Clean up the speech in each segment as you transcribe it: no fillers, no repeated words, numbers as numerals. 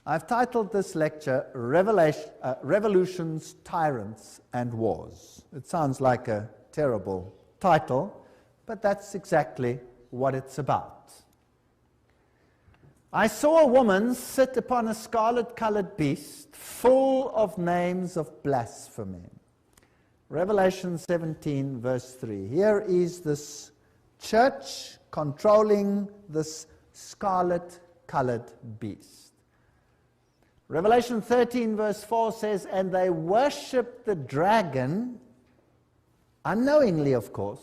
I've titled this lecture Revolutions, Tyrants and Wars. It sounds like a terrible title, but that's exactly what it's about. I saw a woman sit upon a scarlet-colored beast full of names of blasphemy. Revelation 17, verse 3. Here is this church controlling this scarlet-colored beast. Revelation 13, verse 4 says, and they worshipped the dragon, unknowingly, of course,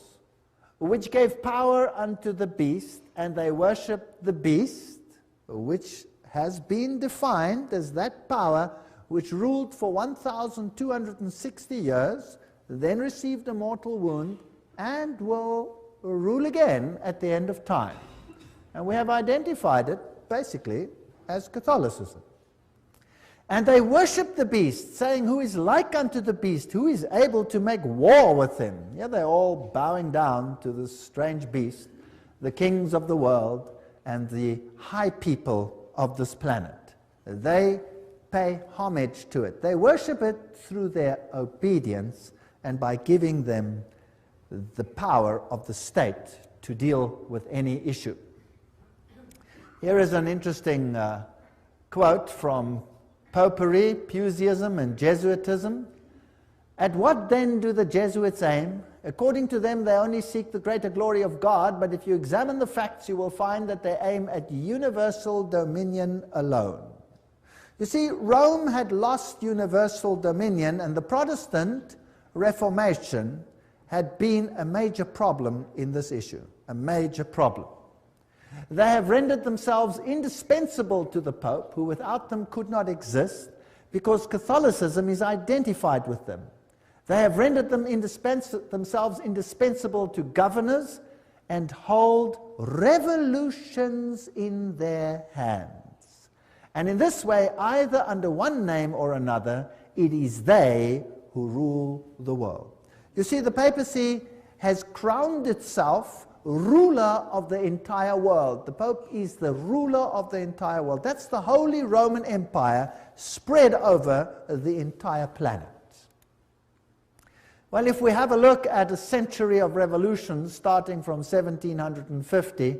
which gave power unto the beast, and they worshipped the beast, which has been defined as that power which ruled for 1,260 years, then received a mortal wound, and will rule again at the end of time. And we have identified it, basically, as Catholicism. And they worship the beast, saying, who is like unto the beast, who is able to make war with him? Yeah, they're all bowing down to this strange beast, the kings of the world and the high people of this planet. They pay homage to it. They worship it through their obedience and by giving them the power of the state to deal with any issue. Here is an interesting quote from Popery, Puseyism, and Jesuitism. At what then do the Jesuits aim? According to them, they only seek the greater glory of God, but if you examine the facts, you will find that they aim at universal dominion alone. You see, Rome had lost universal dominion, and the Protestant Reformation had been a major problem in this issue, a major problem. They have rendered themselves indispensable to the Pope, who without them could not exist, because Catholicism is identified with them. They have rendered them themselves indispensable to governors and hold revolutions in their hands. And in this way, either under one name or another, it is they who rule the world. You see, the papacy has crowned itself ruler of the entire world. The Pope is the ruler of the entire world. That's the Holy Roman Empire spread over the entire planet. Well, if we have a look at a century of revolutions starting from 1750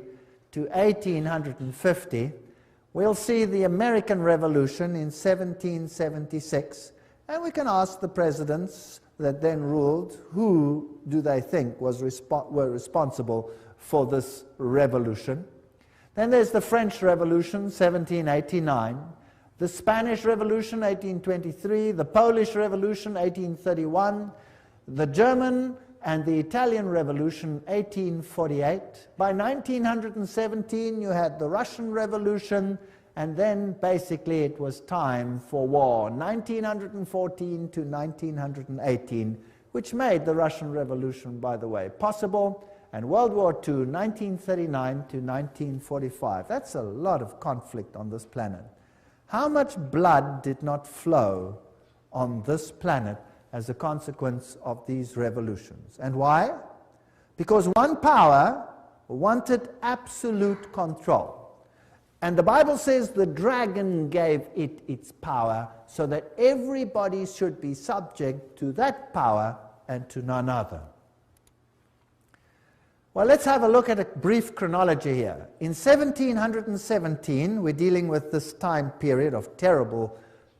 to 1850, we'll see the American Revolution in 1776, and we can ask the presidents that then ruled, who do they think were responsible for this revolution? Then there's the French Revolution, 1789, the Spanish Revolution, 1823, the Polish Revolution, 1831, the German and the Italian Revolution, 1848. By 1917, you had the Russian Revolution, and then basically it was time for war, 1914 to 1918, which made the Russian Revolution, by the way, possible, and World War II, 1939 to 1945. That's a lot of conflict on this planet. How much blood did not flow on this planet as a consequence of these revolutions? And why? Because one power wanted absolute control. And the Bible says the dragon gave it its power so that everybody should be subject to that power and to none other. Well, let's have a look at a brief chronology here. In 1717, we're dealing with this time period of terrible,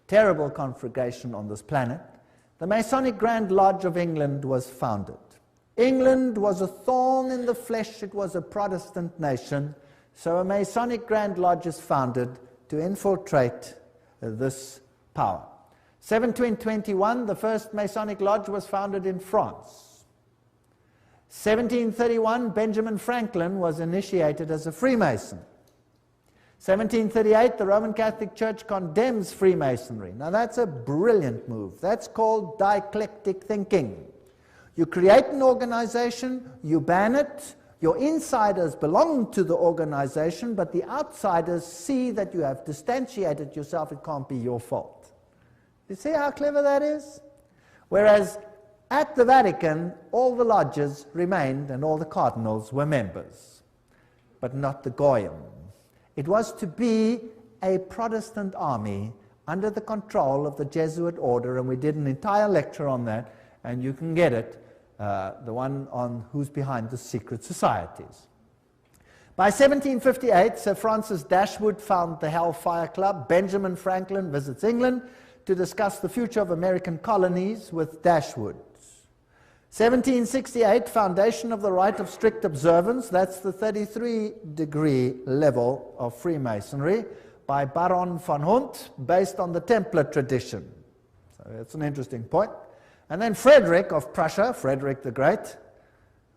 terrible conflagration on this planet. The Masonic Grand Lodge of England was founded. England was a thorn in the flesh. It was a Protestant nation. So a Masonic Grand Lodge is founded to infiltrate this power. 1721, the first Masonic Lodge was founded in France. 1731, Benjamin Franklin was initiated as a Freemason. 1738, the Roman Catholic Church condemns Freemasonry. Now that's a brilliant move. That's called dialectic thinking. You create an organization, you ban it, your insiders belong to the organization, but the outsiders see that you have distantiated yourself. It can't be your fault. You see how clever that is? Whereas at the Vatican, all the lodges remained and all the cardinals were members, but not the Goyim. It was to be a Protestant army under the control of the Jesuit order, and we did an entire lecture on that, and you can get it, the one on who's behind the secret societies. By 1758, Sir Francis Dashwood founded the Hellfire Club. Benjamin Franklin visits England to discuss the future of American colonies with Dashwood. 1768, foundation of the rite of strict observance, that's the 33-degree level of Freemasonry, by Baron von Hunt, based on the Templar tradition. So that's an interesting point. And then Frederick of Prussia, Frederick the Great,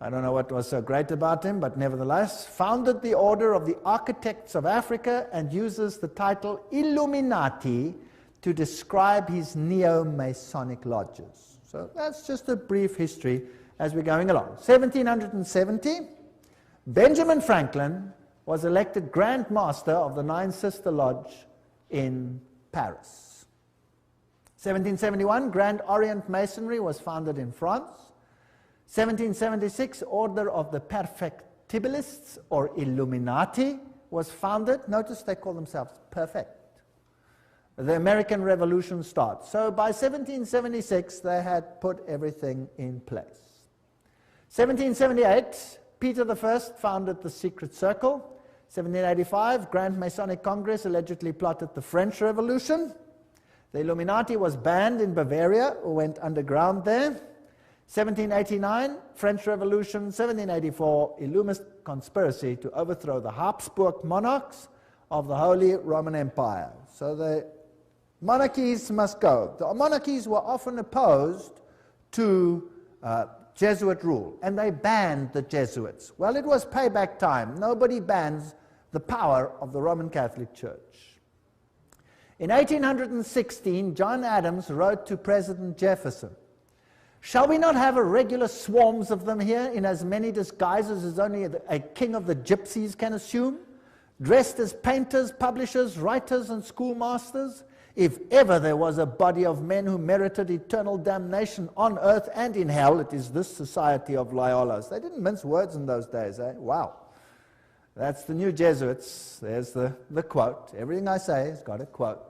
I don't know what was so great about him, but nevertheless, founded the Order of the Architects of Africa and uses the title Illuminati to describe his neo-Masonic lodges. So that's just a brief history as we're going along. 1770, Benjamin Franklin was elected Grand Master of the Nine Sister Lodge in Paris. 1771, Grand Orient Masonry was founded in France. 1776, Order of the Perfectibilists, or Illuminati, was founded. Notice they call themselves perfect. The American Revolution starts. So by 1776, they had put everything in place. 1778, Peter I founded the Secret Circle. 1785, Grand Masonic Congress allegedly plotted the French Revolution. The Illuminati was banned in Bavaria, or went underground there. 1789, French Revolution. 1784, Illumist conspiracy to overthrow the Habsburg monarchs of the Holy Roman Empire. So the monarchies must go. The monarchies were often opposed to Jesuit rule, and they banned the Jesuits. Well, it was payback time. Nobody bans the power of the Roman Catholic Church. In 1816, John Adams wrote to President Jefferson, "Shall we not have regular swarms of them here in as many disguises as only a king of the gypsies can assume, dressed as painters, publishers, writers, and schoolmasters? If ever there was a body of men who merited eternal damnation on earth and in hell, it is this society of Loyolas." They didn't mince words in those days, eh? Wow. That's the new Jesuits. There's the quote. Everything I say has got a quote.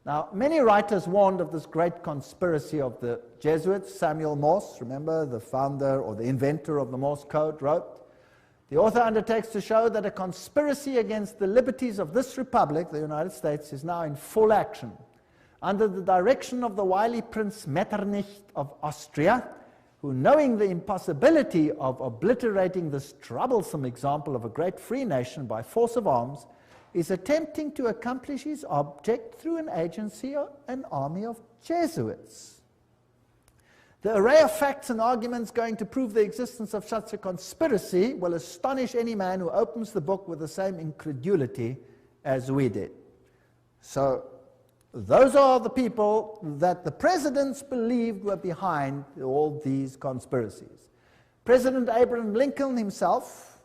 Now, many writers warned of this great conspiracy of the Jesuits. Samuel Morse, remember, the founder or the inventor of the Morse code, wrote, "The author undertakes to show that a conspiracy against the liberties of this republic, the United States, is now in full action. Under the direction of the wily Prince Metternich of Austria, who, knowing the impossibility of obliterating this troublesome example of a great free nation by force of arms, is attempting to accomplish his object through an agency or an army of Jesuits. The array of facts and arguments going to prove the existence of such a conspiracy will astonish any man who opens the book with the same incredulity as we did." So those are the people that the presidents believed were behind all these conspiracies. President Abraham Lincoln himself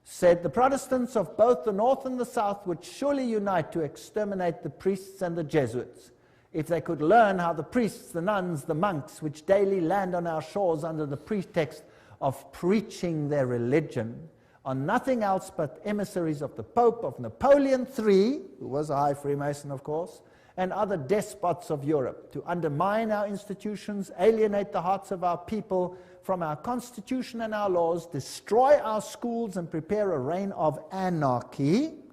said the Protestants of both the North and the South would surely unite to exterminate the priests and the Jesuits, if they could learn how the priests, the nuns, the monks, which daily land on our shores under the pretext of preaching their religion, are nothing else but emissaries of the Pope, of Napoleon III, who was a high Freemason, of course, and other despots of Europe, to undermine our institutions, alienate the hearts of our people from our Constitution and our laws, destroy our schools, and prepare a reign of anarchy,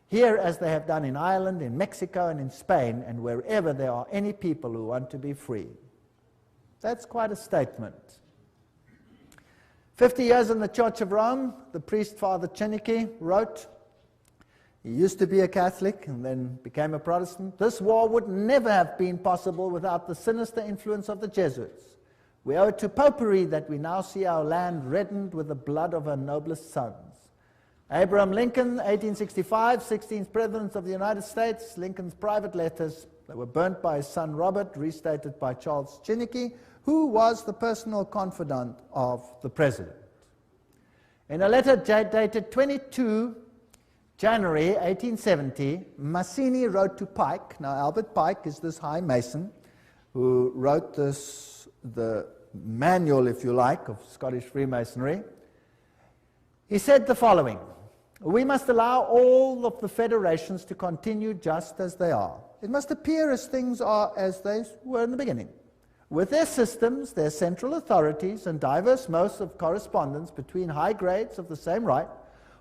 here as they have done in Ireland, in Mexico, and in Spain, and wherever there are any people who want to be free." That's quite a statement. 50 years in the Church of Rome, the priest Father Chiniki wrote, he used to be a Catholic and then became a Protestant, "This war would never have been possible without the sinister influence of the Jesuits. We owe it to popery that we now see our land reddened with the blood of her noblest sons." Abraham Lincoln, 1865, 16th President of the United States. Lincoln's private letters that were burnt by his son Robert, restated by Charles Chiniki, who was the personal confidant of the President. In a letter dated 22 January 1870, Mazzini wrote to Pike. Now, Albert Pike is this high Mason who wrote the manual, if you like, of Scottish Freemasonry. He said the following: we must allow all of the federations to continue just as they are. It must appear as things are as they were in the beginning, with their systems, their central authorities, and diverse modes of correspondence between high grades of the same right,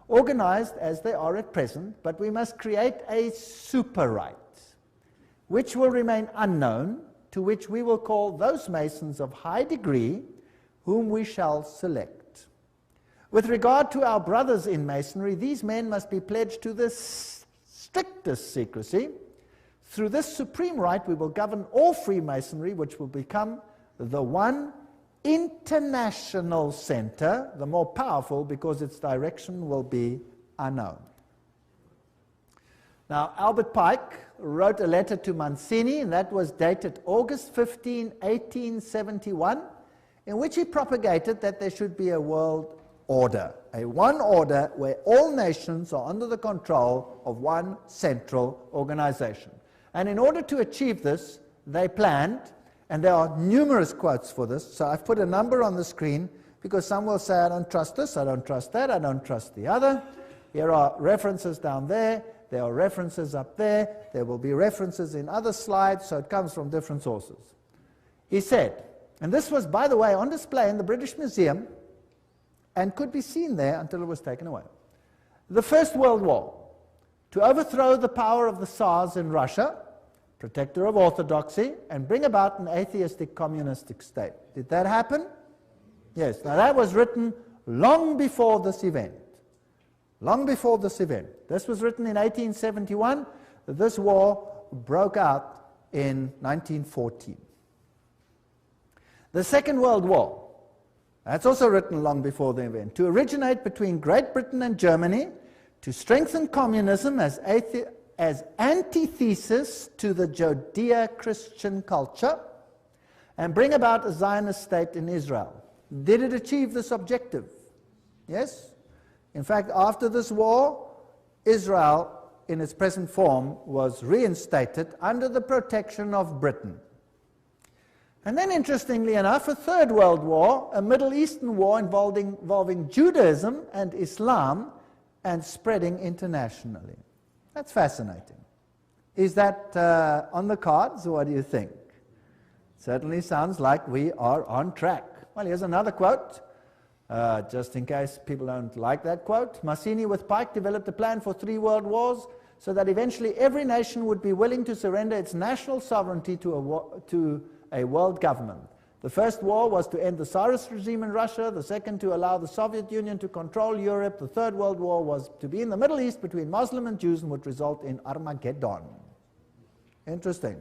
organized as they are at present, but we must create a super right, which will remain unknown, to which we will call those Masons of high degree, whom we shall select. With regard to our brothers in Masonry, these men must be pledged to the strictest secrecy. Through this supreme right, we will govern all Freemasonry, which will become the one international center, the more powerful because its direction will be unknown. Now, Albert Pike wrote a letter to Mancini, and that was dated August 15, 1871, in which he propagated that there should be a world order, a one order where all nations are under the control of one central organization. And in order to achieve this, they planned, and there are numerous quotes for this, so I've put a number on the screen because some will say, I don't trust this, I don't trust that, I don't trust the other. Here are references down there, there are references up there, there will be references in other slides, so it comes from different sources. He said, and this was, by the way, on display in the British Museum and could be seen there until it was taken away. The First World War, to overthrow the power of the Tsars in Russia, protector of orthodoxy, and bring about an atheistic communistic state. Did that happen? Yes. Now that was written long before this event. Long before this event. This was written in 1871. This war broke out in 1914. The Second World War, that's also written long before the event, to originate between Great Britain and Germany, to strengthen communism as antithesis to the Judeo-Christian culture, and bring about a Zionist state in Israel. Did it achieve this objective? Yes. In fact, after this war, Israel, in its present form, was reinstated under the protection of Britain. And then, interestingly enough, a Third World War, a Middle Eastern war involving Judaism and Islam and spreading internationally. That's fascinating. Is that on the cards, or what do you think? Certainly sounds like we are on track. Well, here's another quote, just in case people don't like that quote. Mazzini with Pike developed a plan for 3 world wars so that eventually every nation would be willing to surrender its national sovereignty to a world government. The first war was to end the Tsarist regime in Russia, the second to allow the Soviet Union to control Europe, the Third World War was to be in the Middle East between Muslim and Jews and would result in Armageddon. Interesting.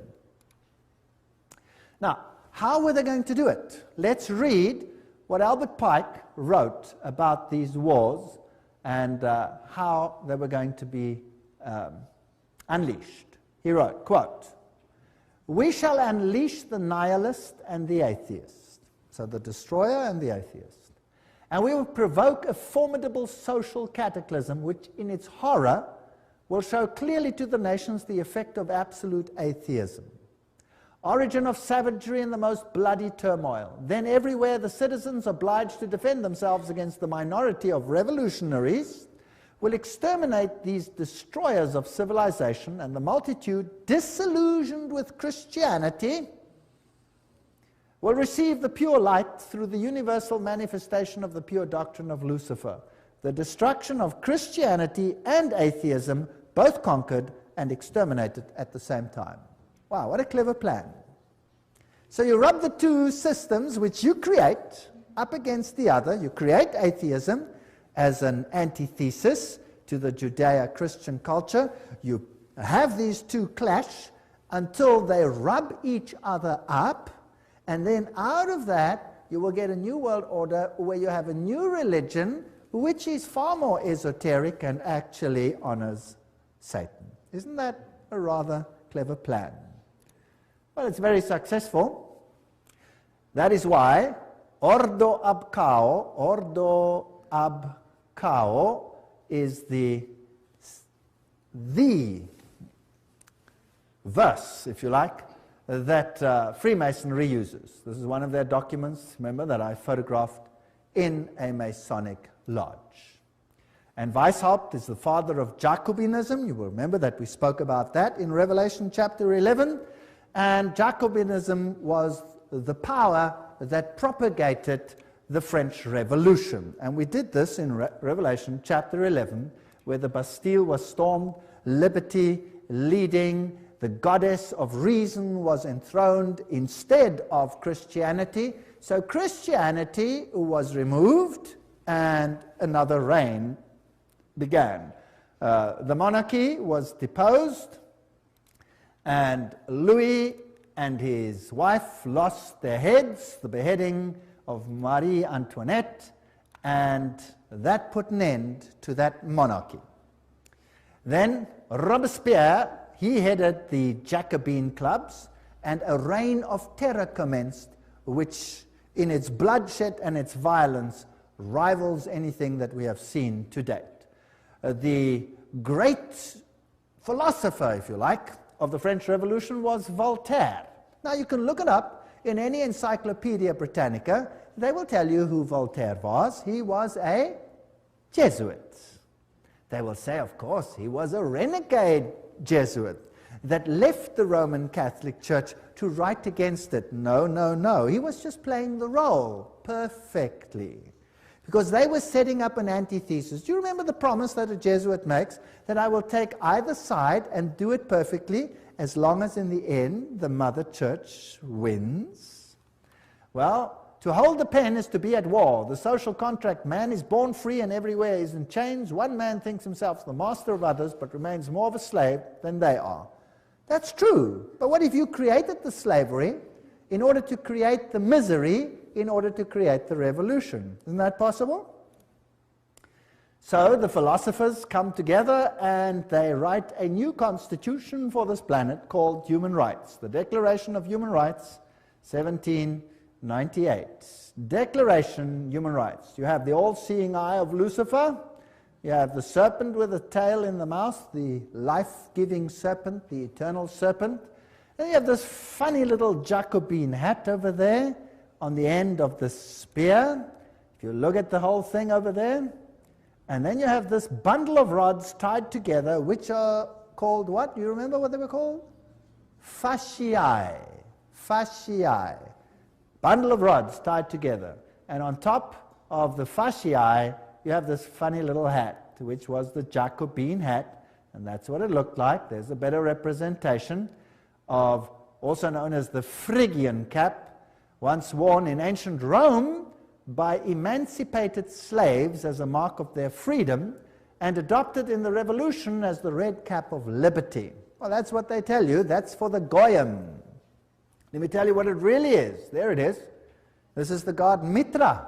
Now, how were they going to do it? Let's read what Albert Pike wrote about these wars and how they were going to be unleashed. He wrote, quote, "We shall unleash the nihilist and the atheist," so the destroyer and the atheist, "and we will provoke a formidable social cataclysm which in its horror will show clearly to the nations the effect of absolute atheism. Origin of savagery and the most bloody turmoil. Then everywhere the citizens obliged to defend themselves against the minority of revolutionaries will exterminate these destroyers of civilization, and the multitude, disillusioned with Christianity, will receive the pure light through the universal manifestation of the pure doctrine of Lucifer. The destruction of Christianity and atheism, both conquered and exterminated at the same time." Wow, what a clever plan. So you rub the two systems which you create up against the other. You create atheism as an antithesis to the Judeo-Christian culture. You have these two clash until they rub each other up, and then out of that you will get a new world order where you have a new religion which is far more esoteric and actually honors Satan. Isn't that a rather clever plan? Well, it's very successful. That is why Ordo ab Cao is the verse, if you like, that Freemasonry uses. This is one of their documents, remember, that I photographed in a Masonic lodge. And Weishaupt is the father of Jacobinism. You will remember that we spoke about that in Revelation chapter 11. And Jacobinism was the power that propagated the French Revolution. And we did this in Revelation chapter 11, where the Bastille was stormed, liberty leading, the goddess of reason was enthroned instead of Christianity. So Christianity was removed and another reign began. The monarchy was deposed, and Louis and his wife lost their heads, the beheading of Marie Antoinette, and that put an end to that monarchy. Then Robespierre, he headed the Jacobin clubs, and a reign of terror commenced, which in its bloodshed and its violence rivals anything that we have seen to date. The great philosopher, if you like, of the French Revolution was Voltaire. Now you can look it up in any Encyclopedia Britannica. They will tell you who Voltaire was. He was a Jesuit. They will say, of course, he was a renegade Jesuit that left the Roman Catholic Church to write against it. No, no, no. He was just playing the role perfectly, because they were setting up an antithesis. Do you remember the promise that a Jesuit makes? That I will take either side and do it perfectly, as long as in the end the Mother Church wins. Well, to hold the pen is to be at war. The social contract, man is born free and everywhere is in chains. One man thinks himself the master of others, but remains more of a slave than they are. That's true. But what if you created the slavery in order to create the misery, in order to create the revolution? Isn't that possible? So the philosophers come together and they write a new constitution for this planet called Human Rights. The Declaration of Human Rights, 1798. Declaration, Human Rights. You have the all-seeing eye of Lucifer. You have the serpent with a tail in the mouth, the life-giving serpent, the eternal serpent. Then you have this funny little Jacobin hat over there on the end of the spear. If you look at the whole thing over there. And then you have this bundle of rods tied together, which are called what? Do you remember what they were called? Fasciae. Fasciae. Bundle of rods tied together. And on top of the fasciae, you have this funny little hat, which was the Jacobin hat. And that's what it looked like. There's a better representation of, also known as the Phrygian cap, once worn in ancient Rome by emancipated slaves as a mark of their freedom, and adopted in the Revolution as the red cap of liberty. Well, that's what they tell you. That's for the Goyim. Let me tell you what it really is. There it is. This is the god Mitra.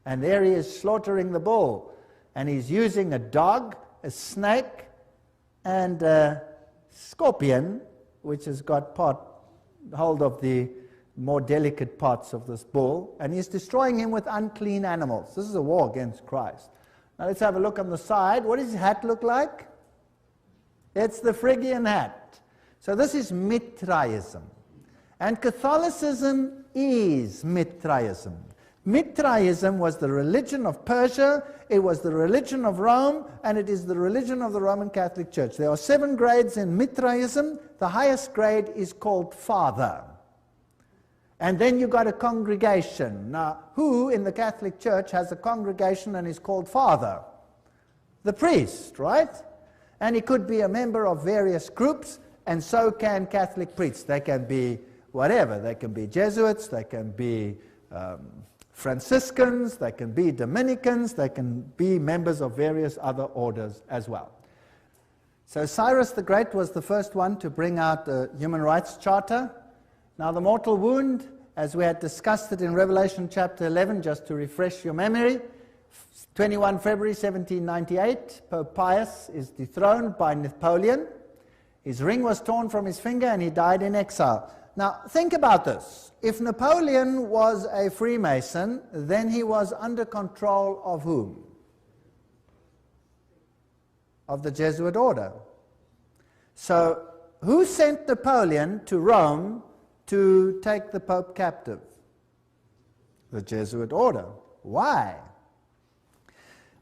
And there he is slaughtering the bull. And he's using a dog, a snake, and a scorpion, which has got hold of the more delicate parts of this bull, and he's destroying him with unclean animals. This is a war against Christ. Now let's have a look on the side. What does his hat look like? It's the Phrygian hat. So this is Mithraism. And Catholicism is Mithraism. Mithraism was the religion of Persia, it was the religion of Rome, and it is the religion of the Roman Catholic Church. There are 7 grades in Mithraism. The highest grade is called Father. And then you got a congregation. Now, who in the Catholic Church has a congregation and is called Father? The priest, right? And he could be a member of various groups, and so can Catholic priests. They can be whatever. They can be Jesuits, they can be Franciscans, they can be Dominicans, they can be members of various other orders as well. So Cyrus the Great was the first one to bring out the Human Rights Charter. Now the mortal wound, as we had discussed it in Revelation chapter 11, just to refresh your memory, 21 February 1798, Pope Pius is dethroned by Napoleon. His ring was torn from his finger and he died in exile. Now think about this. If Napoleon was a Freemason, then he was under control of whom? Of the Jesuit order. So who sent Napoleon to Rome to take the Pope captive? The Jesuit order. Why?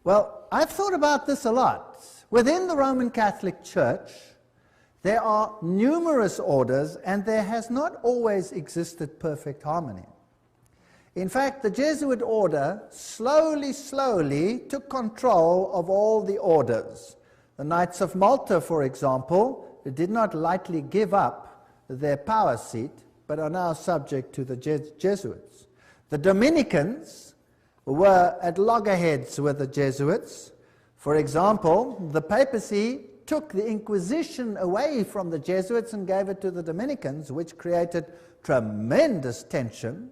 Well, I've thought about this a lot. Within the Roman Catholic Church, there are numerous orders, and there has not always existed perfect harmony. In fact, the Jesuit order slowly took control of all the orders. The Knights of Malta, for example, did not lightly give up their power seat, but are now subject to the Jesuits. The Dominicans were at loggerheads with the Jesuits. For example, the papacy took the Inquisition away from the Jesuits and gave it to the Dominicans, which created tremendous tension.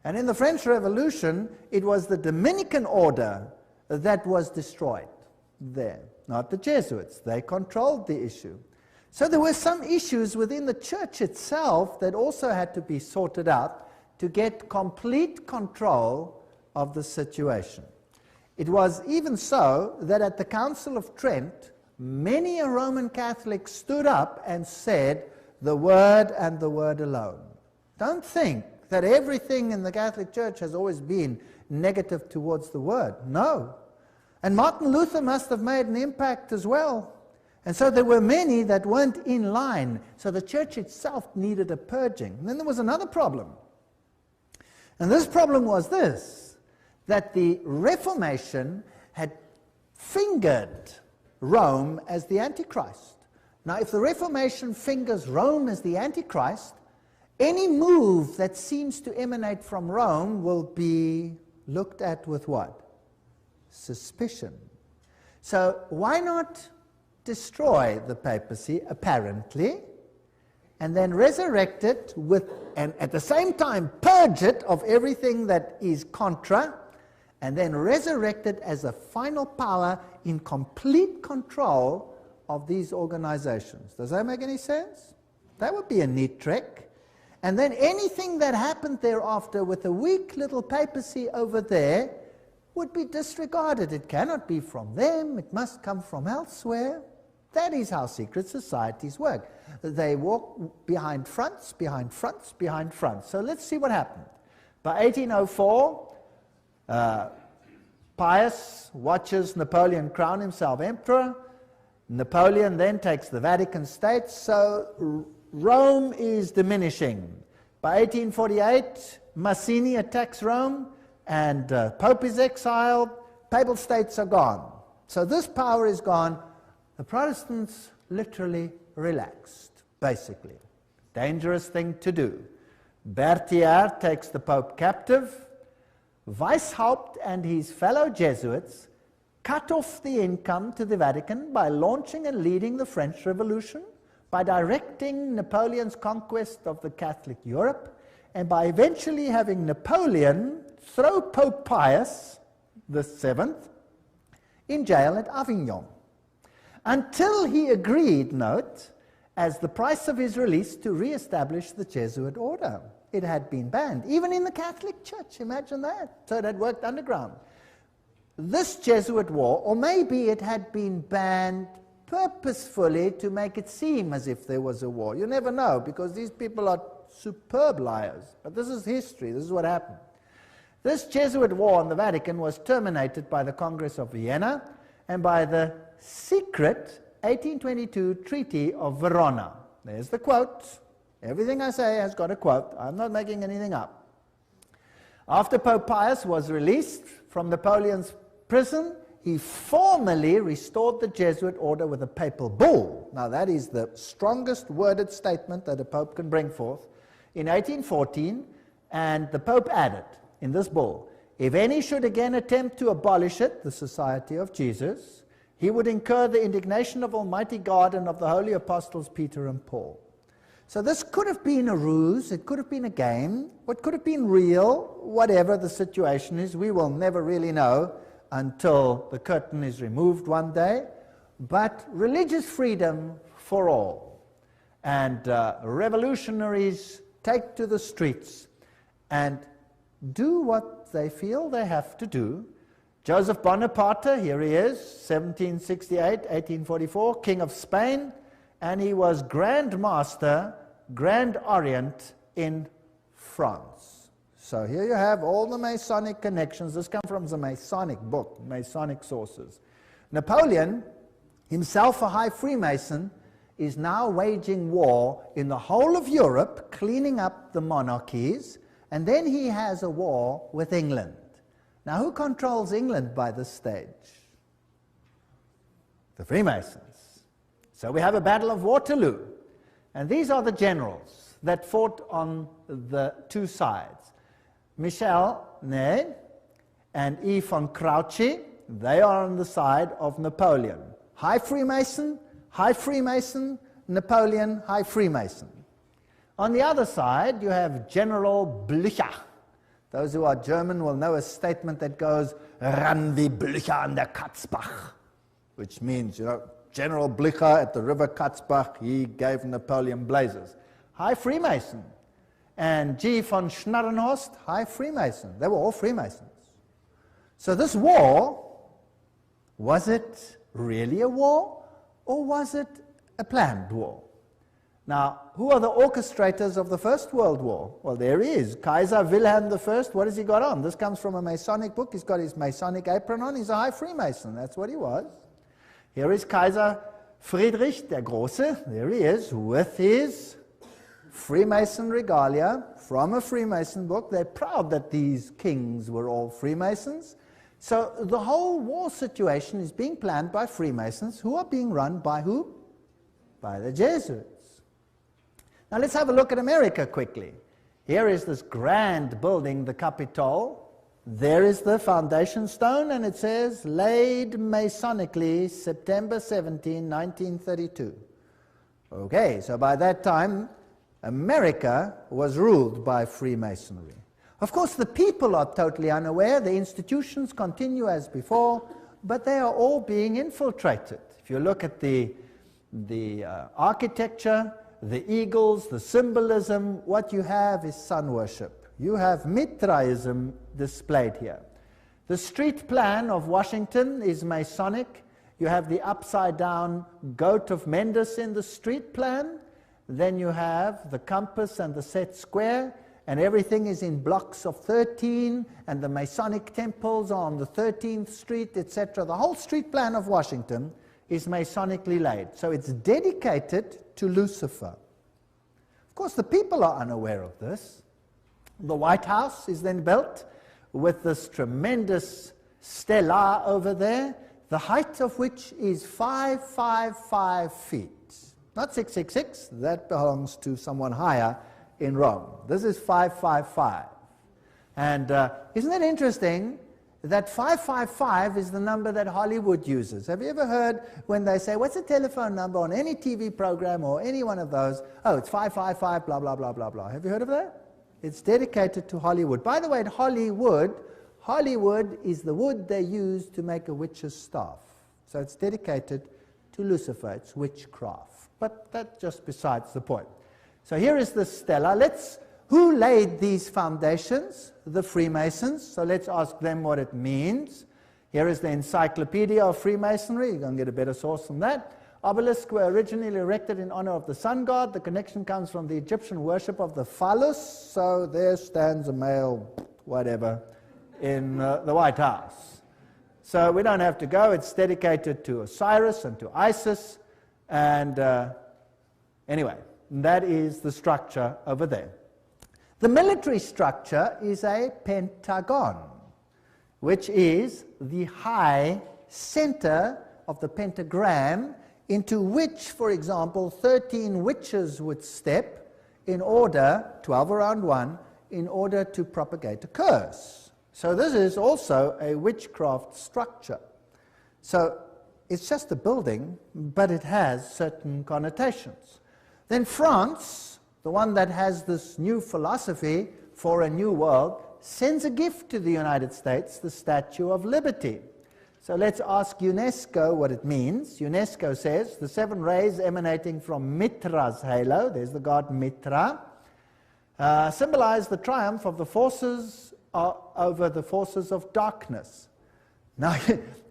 And in the French Revolution, it was the Dominican order that was destroyed there, not the Jesuits. They controlled the issue. So there were some issues within the church itself that also had to be sorted out to get complete control of the situation. It was even so that at the Council of Trent, many a Roman Catholic stood up and said, the Word and the Word alone. Don't think that everything in the Catholic Church has always been negative towards the Word. No. And Martin Luther must have made an impact as well. And so there were many that weren't in line. So the church itself needed a purging. And then there was another problem. And this problem was this, that the Reformation had fingered Rome as the Antichrist. Now, if the Reformation fingers Rome as the Antichrist, any move that seems to emanate from Rome will be looked at with what? Suspicion. So why not destroy the papacy, apparently, and then resurrect it with, and at the same time purge it of everything that is contra, and then resurrect it as a final power in complete control of these organizations. Does that make any sense? That would be a neat trick. And then anything that happened thereafter with a weak little papacy over there would be disregarded. It cannot be from them, it must come from elsewhere. That is how secret societies work. They walk behind fronts, behind fronts, behind fronts. So let's see what happened. By 1804, Pius watches Napoleon crown himself emperor. Napoleon then takes the Vatican States, so Rome is diminishing. By 1848, Mazzini attacks Rome, and Pope is exiled, Papal States are gone. So this power is gone. The Protestants literally relaxed, basically. Dangerous thing to do. Berthier takes the Pope captive. Weishaupt and his fellow Jesuits cut off the income to the Vatican by launching and leading the French Revolution, by directing Napoleon's conquest of the Catholic Europe, and by eventually having Napoleon throw Pope Pius VII in jail at Avignon, until he agreed, note, as the price of his release, to re-establish the Jesuit order. It had been banned, even in the Catholic Church, imagine that. So it had worked underground. This Jesuit war, or maybe it had been banned purposefully to make it seem as if there was a war. You never know, because these people are superb liars. But this is history, this is what happened. This Jesuit war on the Vatican was terminated by the Congress of Vienna and by the secret 1822 Treaty of Verona. There's the quote. Everything I say has got a quote. I'm not making anything up. After Pope Pius was released from Napoleon's prison, he formally restored the Jesuit order with a papal bull. Now that is the strongest worded statement that a pope can bring forth. In 1814, and the Pope added in this bull, if any should again attempt to abolish it, the Society of Jesus, he would incur the indignation of Almighty God and of the holy apostles Peter and Paul. So this could have been a ruse, it could have been a game, what could have been real, whatever the situation is, we will never really know until the curtain is removed one day. But religious freedom for all. And revolutionaries take to the streets and do what they feel they have to do. Joseph Bonaparte, here he is, 1768, 1844, King of Spain, and he was Grand Master, Grand Orient in France. So here you have all the Masonic connections. This comes from the Masonic book, Masonic sources. Napoleon, himself a high Freemason, is now waging war in the whole of Europe, cleaning up the monarchies, and then he has a war with England. Now, who controls England by this stage? The Freemasons. So we have a Battle of Waterloo, and these are the generals that fought on the two sides. Michel Ney and E. von Grouchy, they are on the side of Napoleon. High Freemason, Napoleon, High Freemason. On the other side, you have General Blücher. Those who are German will know a statement that goes, "Ran wie Blücher an der Katzbach," which means, General Blücher at the river Katzbach, he gave Napoleon blazes. High Freemason. And G. von Schnarrenhorst, High Freemason. They were all Freemasons. So this war, was it really a war, or was it a planned war? Now, who are the orchestrators of the First World War? Well, there he is, Kaiser Wilhelm I. What has he got on? This comes from a Masonic book. He's got his Masonic apron on. He's a High Freemason. That's what he was. Here is Kaiser Friedrich der Große. There he is, with his Freemason regalia from a Freemason book. They're proud that these kings were all Freemasons. So the whole war situation is being planned by Freemasons, who are being run by who? By the Jesuits. Now let's have a look at America quickly. Here is this grand building, the Capitol. There is the foundation stone, and it says, laid Masonically, September 17, 1932. Okay, so by that time, America was ruled by Freemasonry. Of course, the people are totally unaware. The institutions continue as before, but they are all being infiltrated. If you look at the architecture, the eagles, the symbolism, what you have is sun worship. You have Mitraism displayed here. The street plan of Washington is Masonic. You have the upside-down goat of Mendes in the street plan. Then you have the compass and the set square, and everything is in blocks of 13, and the Masonic temples are on the 13th Street, etc. The whole street plan of Washington is Masonically laid. So it's dedicated to Lucifer. Of course, the people are unaware of this. The White House is then built with this tremendous stela over there, the height of which is 555 feet. Not 666, that belongs to someone higher in Rome. This is 555. And isn't it interesting that 555 is the number that Hollywood uses? Have you ever heard when they say, what's the telephone number on any TV program or any one of those? Oh, it's 555, blah, blah, blah, blah, blah. Have you heard of that? It's dedicated to Hollywood. By the way, Hollywood is the wood they use to make a witch's staff. So it's dedicated to Lucifer. It's witchcraft. But that's just besides the point. So here is the stela. Who laid these foundations? The Freemasons. So let's ask them what it means. Here is the Encyclopedia of Freemasonry. You're going to get a better source than that. Obelisks were originally erected in honor of the sun god. The connection comes from the Egyptian worship of the phallus. So there stands a male, whatever, in the White House. So we don't have to go. It's dedicated to Osiris and to Isis. And anyway, that is the structure over there. The military structure is a pentagon, which is the high center of the pentagram into which, for example, 13 witches would step in order, 12 around one, in order to propagate a curse. So this is also a witchcraft structure. So it's just a building, but it has certain connotations. Then France, the one that has this new philosophy for a new world, sends a gift to the United States, the Statue of Liberty. So let's ask UNESCO what it means. UNESCO says the 7 rays emanating from Mitra's halo, there's the god Mitra, symbolize the triumph of the forces over the forces of darkness. Now,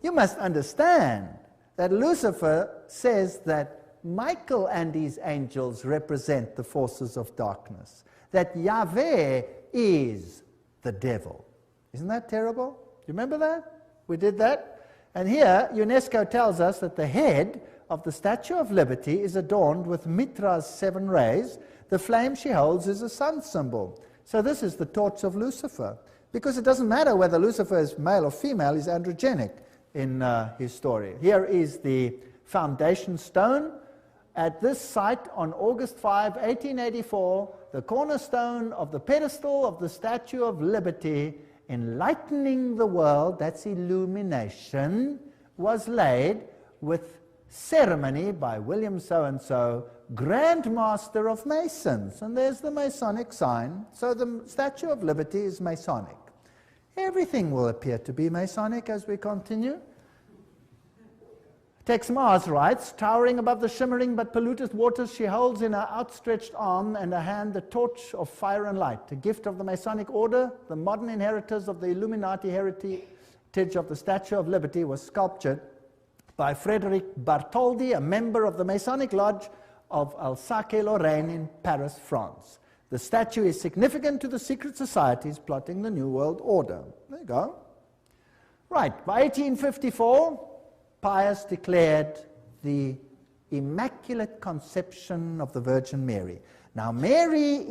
you must understand that Lucifer says that Michael and his angels represent the forces of darkness, that Yahweh is the devil. Isn't that terrible? Do you remember that? We did that. And here, UNESCO tells us that the head of the Statue of Liberty is adorned with Mitra's 7 rays. The flame she holds is a sun symbol. So this is the torch of Lucifer. Because it doesn't matter whether Lucifer is male or female, he's androgenic in his story. Here is the foundation stone. At this site on August 5, 1884, the cornerstone of the pedestal of the Statue of Liberty, enlightening the world, that's illumination, was laid with ceremony by William so-and-so, Grand Master of Masons. And there's the Masonic sign. So the Statue of Liberty is Masonic. Everything will appear to be Masonic as we continue. Tex Mars writes, towering above the shimmering but polluted waters, she holds in her outstretched arm and her hand the torch of fire and light, a gift of the Masonic order. The modern inheritors of the Illuminati heritage of the Statue of Liberty was sculptured by Frederic Bartholdi, a member of the Masonic Lodge of Alsace-Lorraine in Paris, France. The statue is significant to the secret societies plotting the New World Order. There you go. Right, by 1854, Pius declared the Immaculate Conception of the Virgin Mary. Now, Mary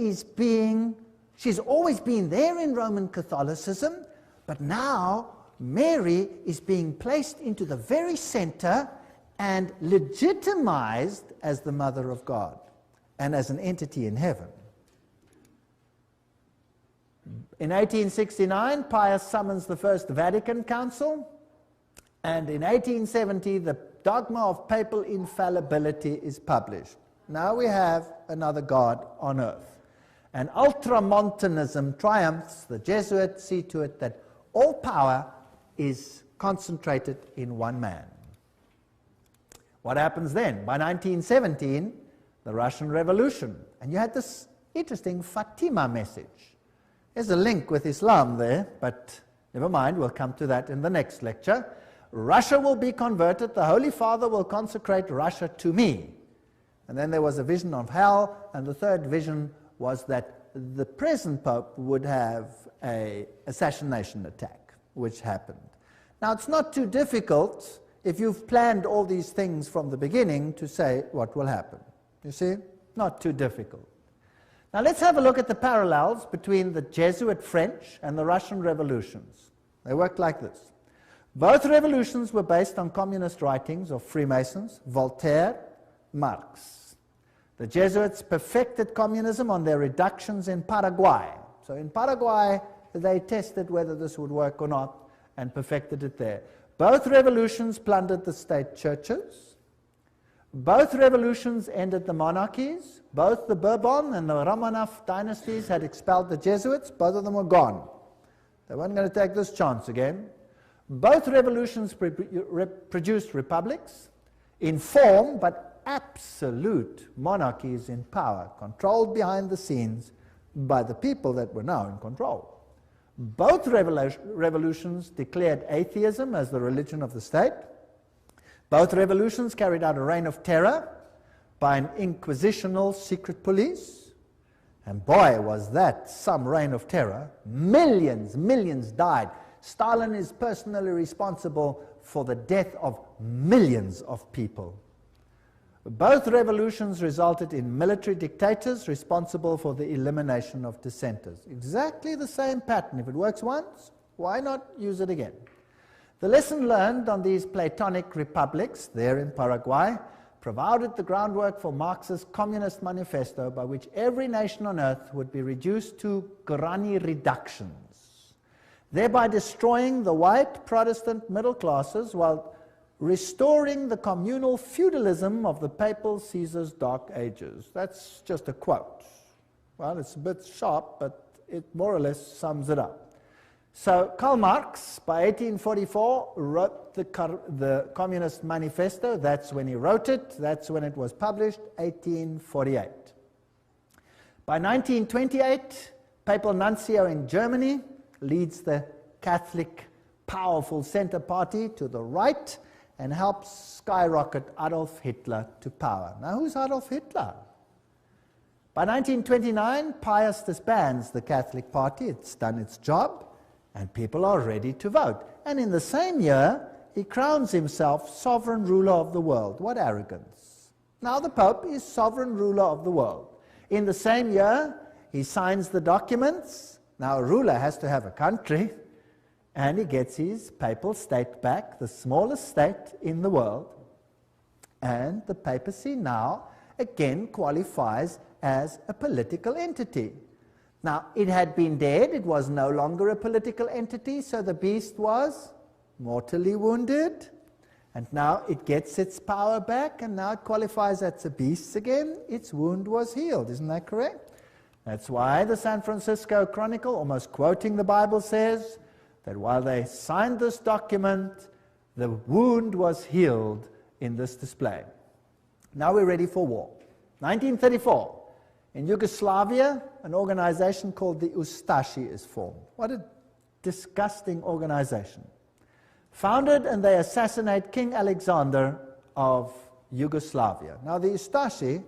she's always been there in Roman Catholicism, but now Mary is being placed into the very center and legitimized as the Mother of God and as an entity in heaven. In 1869, Pius summons the First Vatican Council, and in 1870, the Dogma of Papal Infallibility is published. Now we have another God on earth. And Ultramontanism triumphs. The Jesuits see to it that all power is concentrated in one man. What happens then? By 1917, the Russian Revolution. And you had this interesting Fatima message. There's a link with Islam there, but never mind, we'll come to that in the next lecture. Russia will be converted, the Holy Father will consecrate Russia to me. And then there was a vision of hell, and the third vision was that the present Pope would have an assassination attack, which happened. Now, it's not too difficult, if you've planned all these things from the beginning, to say what will happen. You see? Not too difficult. Now, let's have a look at the parallels between the Jesuit French and the Russian revolutions. They worked like this. Both revolutions were based on communist writings of Freemasons, Voltaire, Marx. The Jesuits perfected communism on their reductions in Paraguay. So in Paraguay, they tested whether this would work or not and perfected it there. Both revolutions plundered the state churches. Both revolutions ended the monarchies. Both the Bourbon and the Romanov dynasties had expelled the Jesuits. Both of them were gone. They weren't going to take this chance again. Both revolutions produced republics in form, but absolute monarchies in power, controlled behind the scenes by the people that were now in control. Both revolutions declared atheism as the religion of the state. Both revolutions carried out a reign of terror by an inquisitional secret police. And boy, was that some reign of terror. Millions died. Stalin is personally responsible for the death of millions of people. Both revolutions resulted in military dictators responsible for the elimination of dissenters. Exactly the same pattern. If it works once, why not use it again? The lesson learned on these Platonic republics there in Paraguay provided the groundwork for Marx's Communist Manifesto, by which every nation on earth would be reduced to granny reductions, thereby destroying the white Protestant middle classes while restoring the communal feudalism of the papal Caesar's dark ages. That's just a quote. Well, it's a bit sharp, but it more or less sums it up. So Karl Marx, by 1844, wrote the Communist Manifesto. That's when he wrote it. That's when it was published, 1848. By 1928, Papal Nuncio in Germany leads the Catholic powerful center party to the right and helps skyrocket Adolf Hitler to power. Now, who's Adolf Hitler? By 1929, Pius disbands the Catholic Party. It's done its job, and people are ready to vote. And in the same year, he crowns himself sovereign ruler of the world. What arrogance. Now the Pope is sovereign ruler of the world. In the same year, he signs the documents. Now a ruler has to have a country, and he gets his papal state back, the smallest state in the world. And the papacy now again qualifies as a political entity. Now, it had been dead, it was no longer a political entity, so the beast was mortally wounded, and now it gets its power back, and now it qualifies as a beast again. Its wound was healed, isn't that correct? That's why the San Francisco Chronicle, almost quoting the Bible, says that while they signed this document, the wound was healed in this display. Now we're ready for war. 1934. In Yugoslavia, an organization called the Ustashi is formed. What a disgusting organization. Founded, and they assassinate King Alexander of Yugoslavia. Now the Ustashi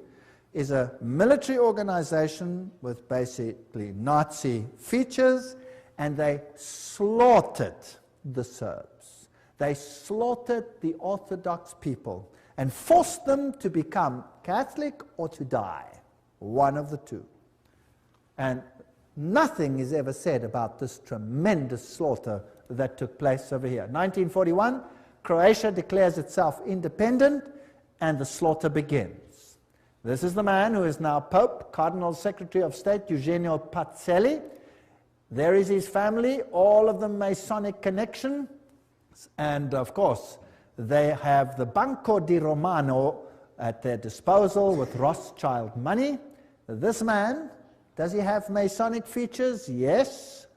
is a military organization with basically Nazi features, and they slaughtered the Serbs. They slaughtered the Orthodox people and forced them to become Catholic or to die. One of the two. And nothing is ever said about this tremendous slaughter that took place over here. 1941, Croatia declares itself independent, and the slaughter begins. This is the man who is now Pope, Cardinal Secretary of State, Eugenio Pacelli. There is his family, all of them Masonic connection, and of course they have the Banco di Romano at their disposal with Rothschild money. This man, does he have Masonic features? Yes.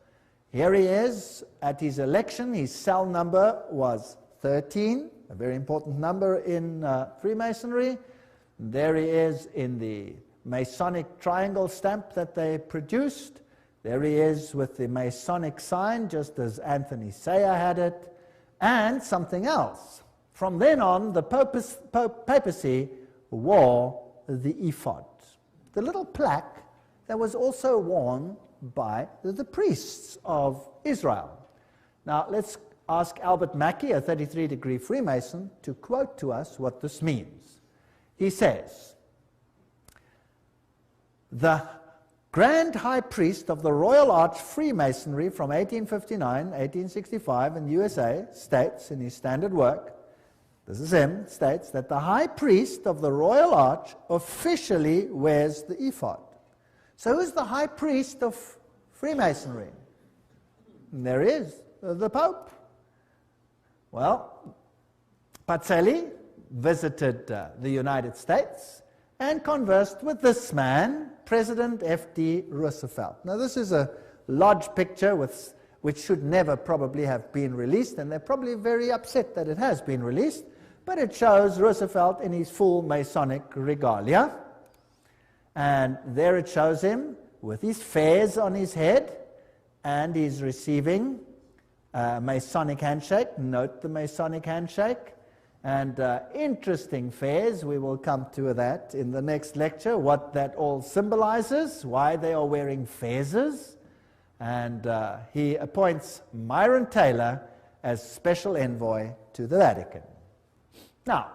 Here he is at his election. His cell number was 13, a very important number in Freemasonry. There he is in the Masonic triangle stamp that they produced. There he is with the Masonic sign, just as Anthony Sayer had it, and something else. From then on, the papacy wore the ephod, the little plaque that was also worn by the priests of Israel. Now, let's ask Albert Mackey, a 33-degree Freemason, to quote to us what this means. He says, "The Grand High Priest of the Royal Arch Freemasonry from 1859, 1865 in the USA states in his standard work," this is him, states that the High Priest of the Royal Arch officially wears the ephod. So who's the High Priest of Freemasonry? And there is the Pope. Well, Pacelli visited the United States and conversed with this man, President F.D. Roosevelt. Now this is a large picture which should never probably have been released, and they're probably very upset that it has been released, but it shows Roosevelt in his full Masonic regalia. And there it shows him with his fez on his head, and he's receiving a Masonic handshake. Note the Masonic handshake. And interesting fez, we will come to that in the next lecture, what that all symbolizes, why they are wearing fezes. And he appoints Myron Taylor as special envoy to the Vatican. Now,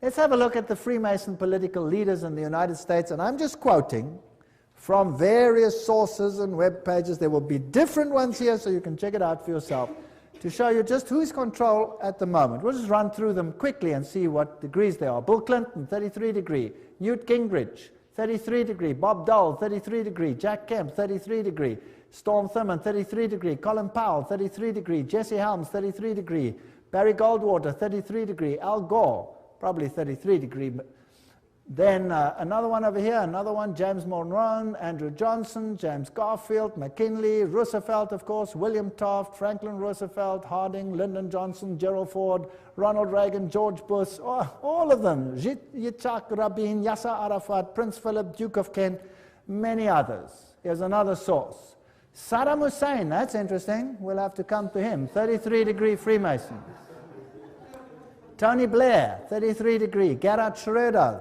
let's have a look at the Freemason political leaders in the United States, and I'm just quoting from various sources and web pages. There will be different ones here, so you can check it out for yourself, to show you just who's control at the moment. We'll just run through them quickly and see what degrees they are. Bill Clinton, 33 degree. Newt Gingrich, 33 degree. Bob Dole, 33 degree. Jack Kemp, 33 degree. Storm Thurmond, 33 degree. Colin Powell, 33 degree. Jesse Helms, 33 degree. Barry Goldwater, 33 degree. Al Gore, probably 33 degree. Then another one over here, another one, James Monroe, Andrew Johnson, James Garfield, McKinley, Roosevelt, of course, William Taft, Franklin Roosevelt, Harding, Lyndon Johnson, Gerald Ford, Ronald Reagan, George Bush, all of them, Yitzhak Rabin, Yasser Arafat, Prince Philip, Duke of Kent, many others. Here's another source. Saddam Hussein, that's interesting, we'll have to come to him, 33 degree Freemason. Tony Blair, 33 degree. Gerhard Schröder,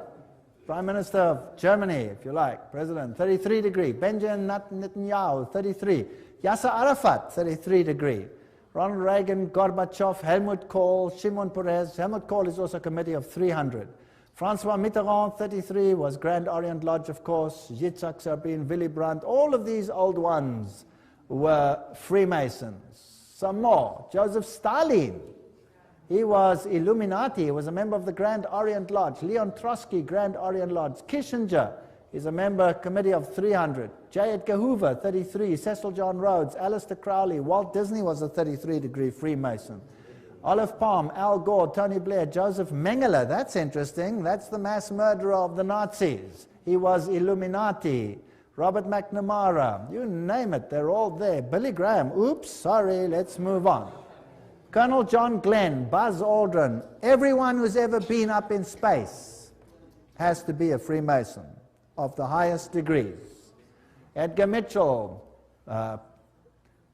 Prime Minister of Germany, if you like, President, 33 degree. Benjamin Netanyahu, 33. Yasser Arafat, 33 degree. Ronald Reagan, Gorbachev, Helmut Kohl, Shimon Peres. Helmut Kohl is also a committee of 300. Francois Mitterrand, 33, was Grand Orient Lodge, of course. Yitzhak Rabin, Willy Brandt, all of these old ones were Freemasons. Some more. Joseph Stalin, he was Illuminati, he was a member of the Grand Orient Lodge. Leon Trotsky, Grand Orient Lodge. Kissinger is a member committee of 300. J. Edgar Hoover, 33. Cecil John Rhodes, Aleister Crowley. Walt Disney was a 33-degree Freemason. Olive Palm, Al Gore, Tony Blair, Joseph Mengele, that's interesting. That's the mass murderer of the Nazis. He was Illuminati. Robert McNamara, you name it, they're all there. Billy Graham, oops, sorry, let's move on. Colonel John Glenn, Buzz Aldrin, everyone who's ever been up in space has to be a Freemason of the highest degrees. Edgar Mitchell,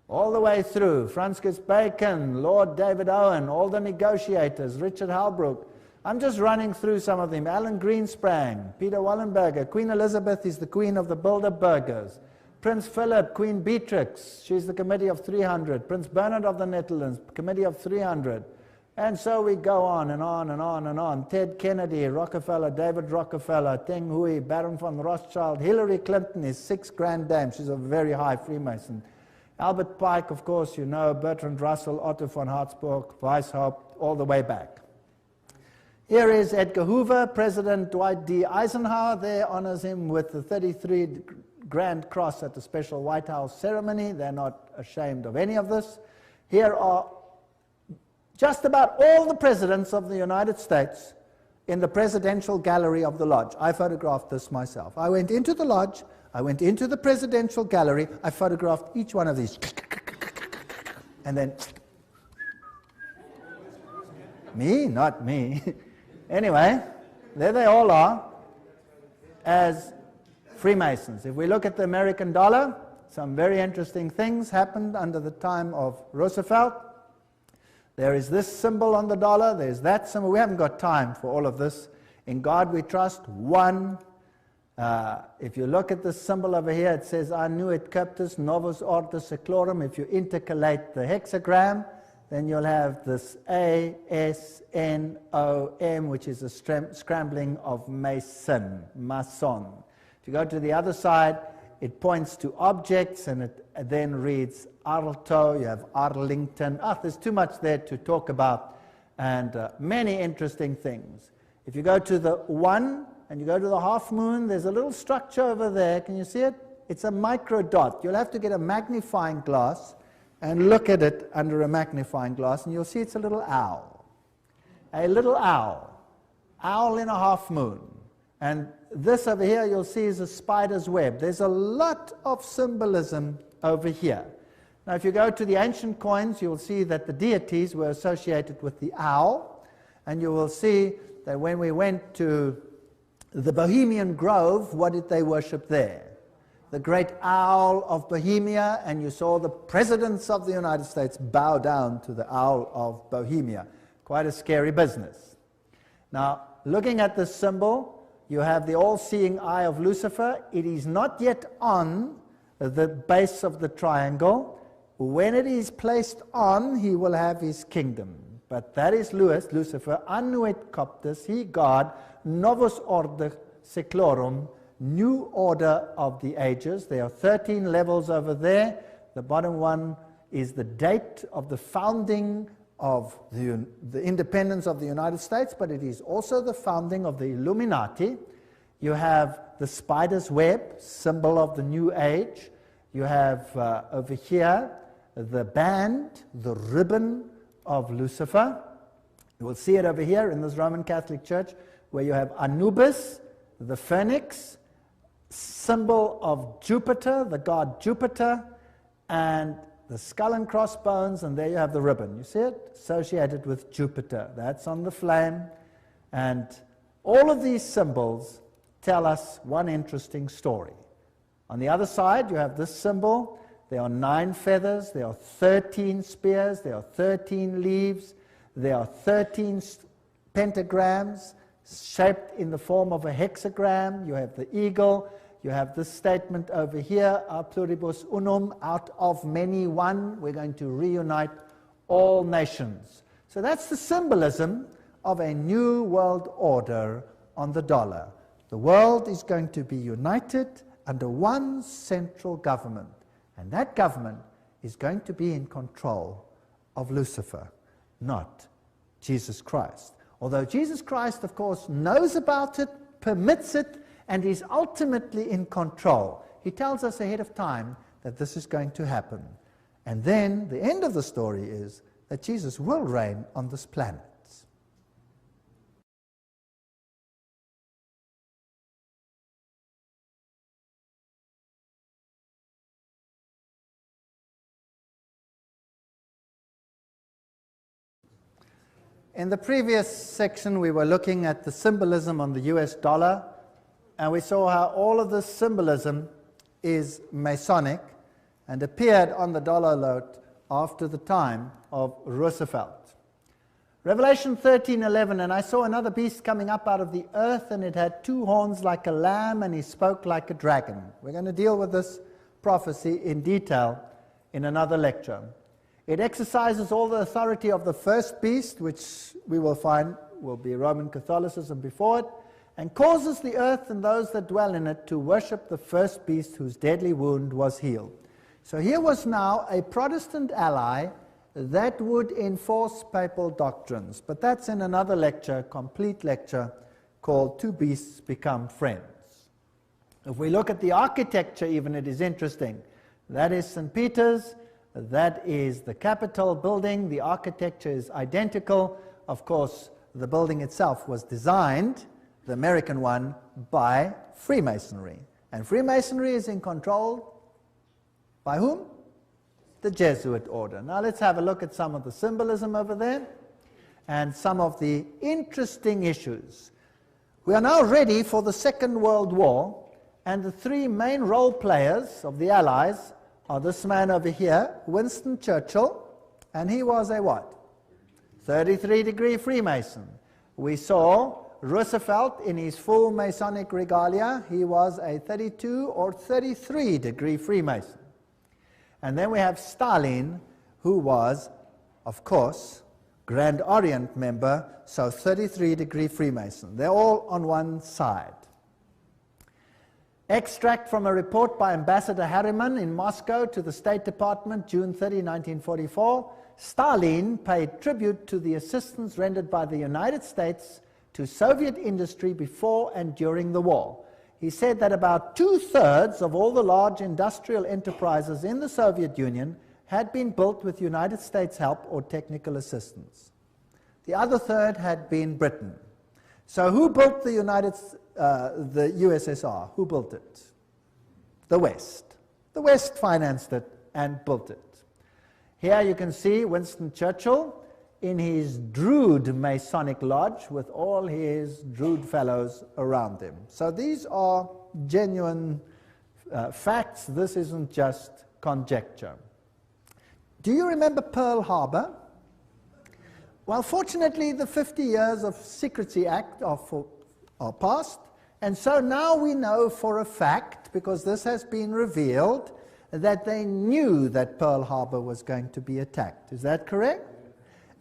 all the way through, Francis Bacon, Lord David Owen, all the negotiators, Richard Halbrook. I'm just running through some of them. Alan Greenspan, Peter Wallenberger, Queen Elizabeth is the queen of the Bilderbergers. Prince Philip, Queen Beatrix, she's the committee of 300. Prince Bernard of the Netherlands, committee of 300. And so we go on and on and on and on. Ted Kennedy, Rockefeller, David Rockefeller, Teng Hui, Baron von Rothschild. Hillary Clinton is 6 grand dame. She's a very high Freemason. Albert Pike, of course, you know, Bertrand Russell, Otto von Habsburg, Weishaupt, all the way back. Here is Edgar Hoover. President Dwight D. Eisenhower there honors him with the 33 Grand Cross at the special White House ceremony. They're not ashamed of any of this. Here are just about all the presidents of the United States in the presidential gallery of the lodge. I photographed this myself. I went into the lodge, I went into the presidential gallery, I photographed each one of these. And then, me? Not me. Anyway, there they all are as Freemasons. If we look at the American dollar, some very interesting things happened under the time of Roosevelt. There is this symbol on the dollar, there's that symbol. We haven't got time for all of this. In God we trust, one. If you look at this symbol over here, it says Annuit Captus Novus Ordo Seclorum. If you intercalate the hexagram, then you'll have this A-S-N-O-M, which is a scrambling of Mason, Mason. If you go to the other side, it points to objects, and it then reads Arlto, you have Arlington. There's too much there to talk about, and many interesting things. If you go to the 1, and you go to the half moon, there's a little structure over there. Can you see it? It's a micro dot. You'll have to get a magnifying glass and look at it under a magnifying glass, and you'll see it's a little owl. A little owl. Owl in a half moon. And this over here you'll see is a spider's web. There's a lot of symbolism over here. Now if you go to the ancient coins, you'll see that the deities were associated with the owl, and you will see that when we went to the Bohemian Grove, what did they worship there? The great owl of Bohemia, and you saw the presidents of the United States bow down to the owl of Bohemia. Quite a scary business. Now, looking at this symbol, you have the all-seeing eye of Lucifer. It is not yet on the base of the triangle. When it is placed on, he will have his kingdom. But that is Lucifer, annuit coptus, he God, novus ordo seclorum, new order of the ages. There are 13 levels over there. The bottom one is the date of the founding of the independence of the United States, but it is also the founding of the Illuminati. You have the spider's web, symbol of the new age. You have over here the band, the ribbon of Lucifer. You will see it over here in this Roman Catholic Church, where you have Anubis, the phoenix, symbol of Jupiter, the god Jupiter, and the skull and crossbones, and there you have the ribbon. You see it? Associated with Jupiter. That's on the flame. And all of these symbols tell us one interesting story. On the other side, you have this symbol. There are 9 feathers, there are 13 spears, there are 13 leaves, there are 13 pentagrams, shaped in the form of a hexagram. You have the eagle. You have this statement over here, a pluribus unum, out of many one. We're going to reunite all nations. So that's the symbolism of a new world order on the dollar. The world is going to be united under one central government, and that government is going to be in control of Lucifer, not Jesus Christ. Although Jesus Christ, of course, knows about it, permits it, and is ultimately in control. He tells us ahead of time that this is going to happen. And then the end of the story is that Jesus will reign on this planet. In the previous section, we were looking at the symbolism on the US dollar, and we saw how all of this symbolism is Masonic and appeared on the dollar note after the time of Roosevelt. Revelation 13:11, and I saw another beast coming up out of the earth, and it had 2 horns like a lamb, and he spoke like a dragon. We're going to deal with this prophecy in detail in another lecture. It exercises all the authority of the first beast, which we will find will be Roman Catholicism before it, and causes the earth and those that dwell in it to worship the first beast whose deadly wound was healed. So here was now a Protestant ally that would enforce papal doctrines. But that's in another lecture, complete lecture, called Two Beasts Become Friends. If we look at the architecture even, it is interesting. That is St. Peter's. That is the Capitol building. The architecture is identical. Of course, the building itself was designed, the American one, by Freemasonry. And Freemasonry is in control by whom? The Jesuit order. Now let's have a look at some of the symbolism over there and some of the interesting issues. We are now ready for the Second World War, and the 3 main role players of the Allies are this man over here, Winston Churchill, and he was a what? 33-degree Freemason. We saw Roosevelt in his full Masonic regalia. He was a 32 or 33-degree Freemason. And then we have Stalin, who was, of course, Grand Orient member, so 33-degree Freemason. They're all on one side. Extract from a report by Ambassador Harriman in Moscow to the State Department, June 30, 1944. Stalin paid tribute to the assistance rendered by the United States to Soviet industry before and during the war. He said that about 2/3 of all the large industrial enterprises in the Soviet Union had been built with United States help or technical assistance. The other third had been Britain. So who built the USSR? Who built it? The West. The West financed it and built it. Here you can see Winston Churchill in his Druid Masonic Lodge with all his Druid fellows around him. So these are genuine facts. This isn't just conjecture. Do you remember Pearl Harbor? Well, fortunately, the 50 years of Secrecy Act are past, and so now we know for a fact, because this has been revealed, that they knew that Pearl Harbor was going to be attacked. Is that correct?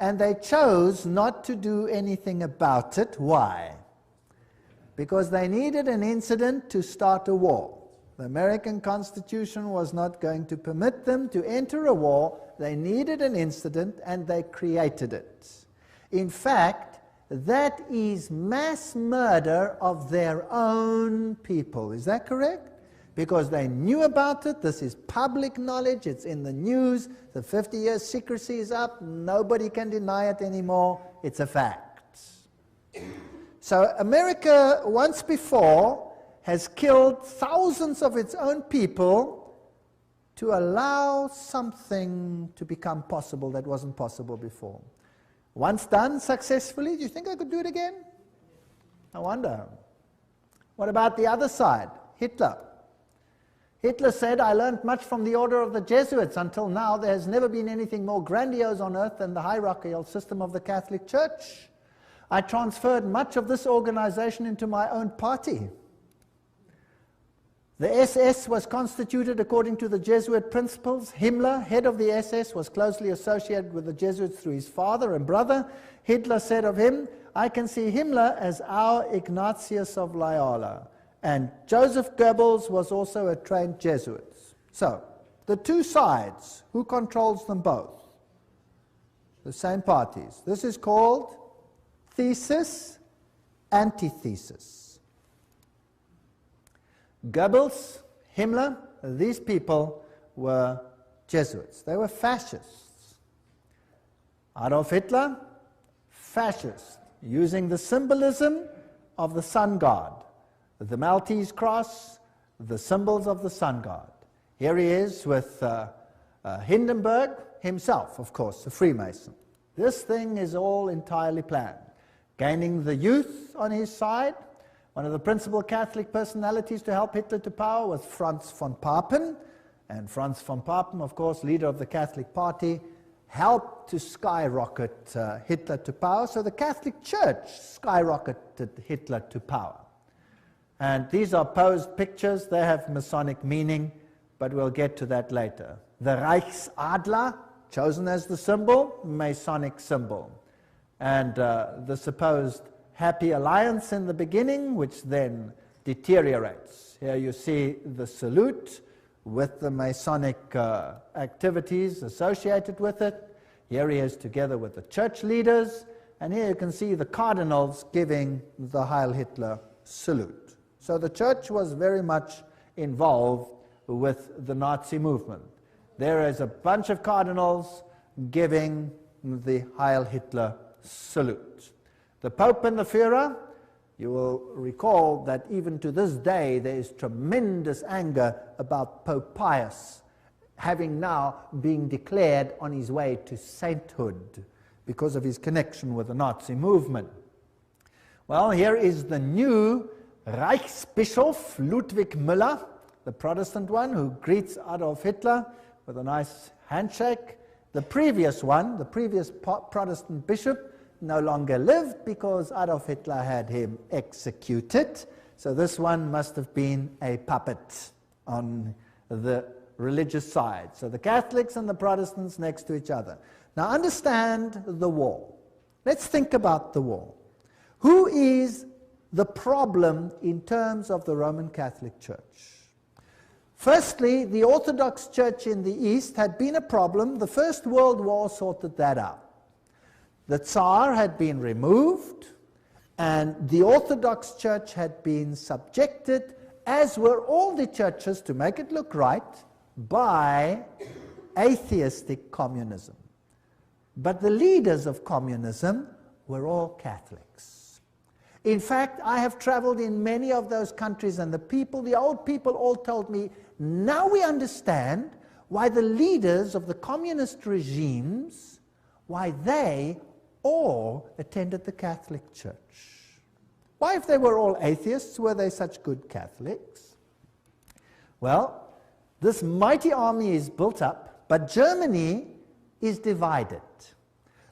And they chose not to do anything about it. Why? Because they needed an incident to start a war. The American Constitution was not going to permit them to enter a war. They needed an incident, and they created it. In fact, that is mass murder of their own people. Is that correct? Because they knew about it. This is public knowledge. It's in the news. The 50 years secrecy is up. Nobody can deny it anymore. It's a fact. So America, once before, has killed thousands of its own people to allow something to become possible that wasn't possible before. Once done successfully, do you think I could do it again? I wonder. What about the other side? Hitler. Hitler said, I learned much from the order of the Jesuits. Until now, there has never been anything more grandiose on earth than the hierarchical system of the Catholic Church. I transferred much of this organization into my own party. The SS was constituted according to the Jesuit principles. Himmler, head of the SS, was closely associated with the Jesuits through his father and brother. Hitler said of him, I can see Himmler as our Ignatius of Loyola. And Joseph Goebbels was also a trained Jesuit. So, the two sides, who controls them both? The same parties. This is called thesis, antithesis. Goebbels, Himmler, these people were Jesuits. They were fascists. Adolf Hitler, fascist, using the symbolism of the sun god, the Maltese cross, the symbols of the sun god. Here he is with Hindenburg himself, of course, a Freemason. This thing is all entirely planned. Gaining the youth on his side. One of the principal Catholic personalities to help Hitler to power was Franz von Papen. And Franz von Papen, of course, leader of the Catholic Party, helped to skyrocket Hitler to power. So the Catholic Church skyrocketed Hitler to power. And these are posed pictures. They have Masonic meaning, but we'll get to that later. The Reichsadler, chosen as the symbol, Masonic symbol. And the supposed happy alliance in the beginning, which then deteriorates. Here you see the salute with the Masonic activities associated with it. Here he is together with the church leaders, and here you can see the cardinals giving the Heil Hitler salute. So the church was very much involved with the Nazi movement. There is a bunch of cardinals giving the Heil Hitler salute. The Pope and the Führer, you will recall that even to this day there is tremendous anger about Pope Pius having now been declared on his way to sainthood because of his connection with the Nazi movement. Well, here is the new Reichsbischof Ludwig Müller, the Protestant one, who greets Adolf Hitler with a nice handshake. The previous one, the previous Protestant bishop, no longer lived because Adolf Hitler had him executed. So this one must have been a puppet on the religious side. So the Catholics and the Protestants next to each other. Now understand the war. Let's think about the war. Who is the problem in terms of the Roman Catholic Church? Firstly, the Orthodox Church in the East had been a problem. The First World War sorted that out. The Tsar had been removed, and the Orthodox Church had been subjected, as were all the churches, to make it look right, by atheistic communism. But the leaders of communism were all Catholics. In fact, I have traveled in many of those countries, and the old people all told me, now we understand why the leaders of the communist regimes, why they all attended the Catholic Church. Why, if they were all atheists, were they such good Catholics? Well, this mighty army is built up, but Germany is divided.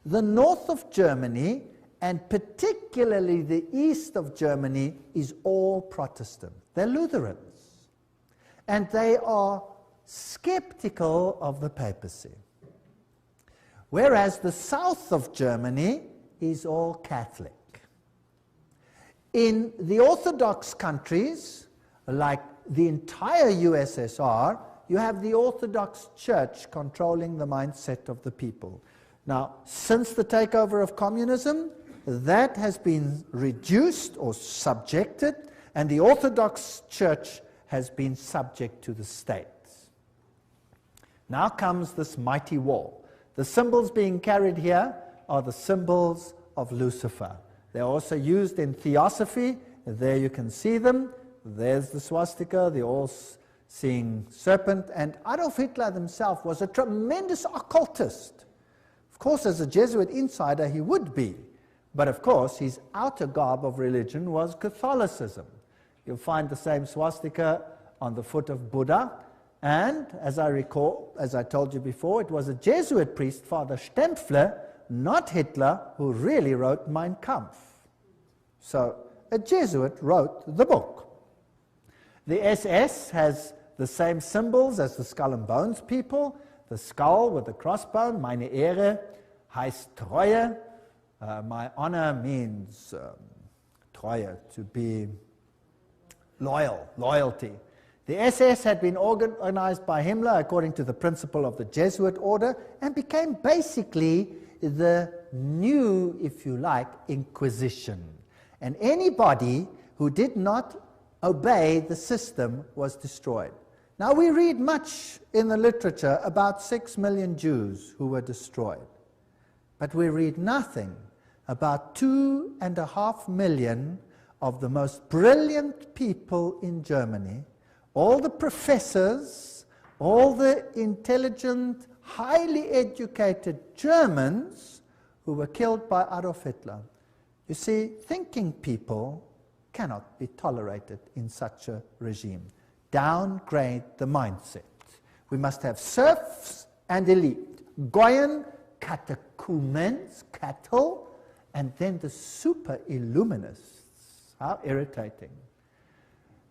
The north of Germany, and particularly the east of Germany, is all Protestant. They're Lutherans. And they are skeptical of the papacy. Whereas the south of Germany is all Catholic. In the Orthodox countries, like the entire USSR, you have the Orthodox Church controlling the mindset of the people. Now, since the takeover of communism, that has been reduced or subjected, and the Orthodox Church has been subject to the state. Now comes this mighty war. The symbols being carried here are the symbols of Lucifer. They're also used in theosophy. There you can see them. There's the swastika, the all-seeing serpent. And Adolf Hitler himself was a tremendous occultist. Of course, as a Jesuit insider, he would be. But of course, his outer garb of religion was Catholicism. You'll find the same swastika on the foot of Buddha. And, as I recall, as I told you before, it was a Jesuit priest, Father Stempfler, not Hitler, who really wrote Mein Kampf. So a Jesuit wrote the book. The SS has the same symbols as the Skull and Bones people. The skull with the crossbone, meine Ehre, heißt Treue. My honor means Treue, to be loyal, loyalty. The SS had been organized by Himmler according to the principle of the Jesuit order and became basically the new, if you like, Inquisition. And anybody who did not obey the system was destroyed. Now we read much in the literature about 6 million Jews who were destroyed. But we read nothing about 2.5 million of the most brilliant people in Germany, all the professors, all the intelligent, highly educated Germans who were killed by Adolf Hitler. You see, thinking people cannot be tolerated in such a regime. Downgrade the mindset. We must have serfs and elite, Goyen, catechumens, cattle, and then the super illuminists. How irritating.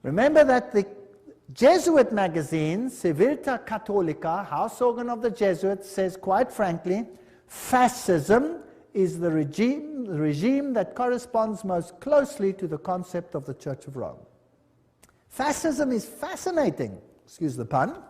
Remember that the Jesuit magazine, Civiltà Cattolica, house organ of the Jesuits, says quite frankly, fascism is the regime that corresponds most closely to the concept of the Church of Rome. Fascism is fascinating, excuse the pun.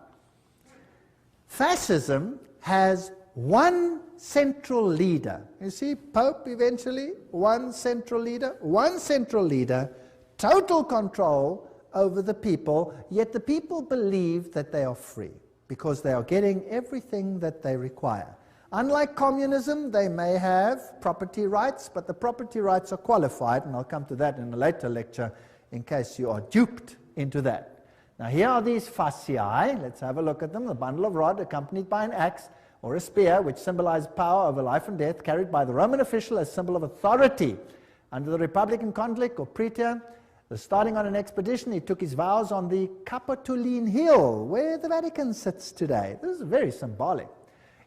Fascism has one central leader. You see, Pope eventually, one central leader, total control over the people, yet the people believe that they are free because they are getting everything that they require. Unlike communism, they may have property rights, but the property rights are qualified, and I'll come to that in a later lecture in case you are duped into that. Now here are these fasciae. Let's have a look at them. The bundle of rod accompanied by an axe or a spear, which symbolized power over life and death, carried by the Roman official as symbol of authority. Under the Republican conflict or Praetor, starting on an expedition, he took his vows on the Capitoline Hill, where the Vatican sits today. This is very symbolic.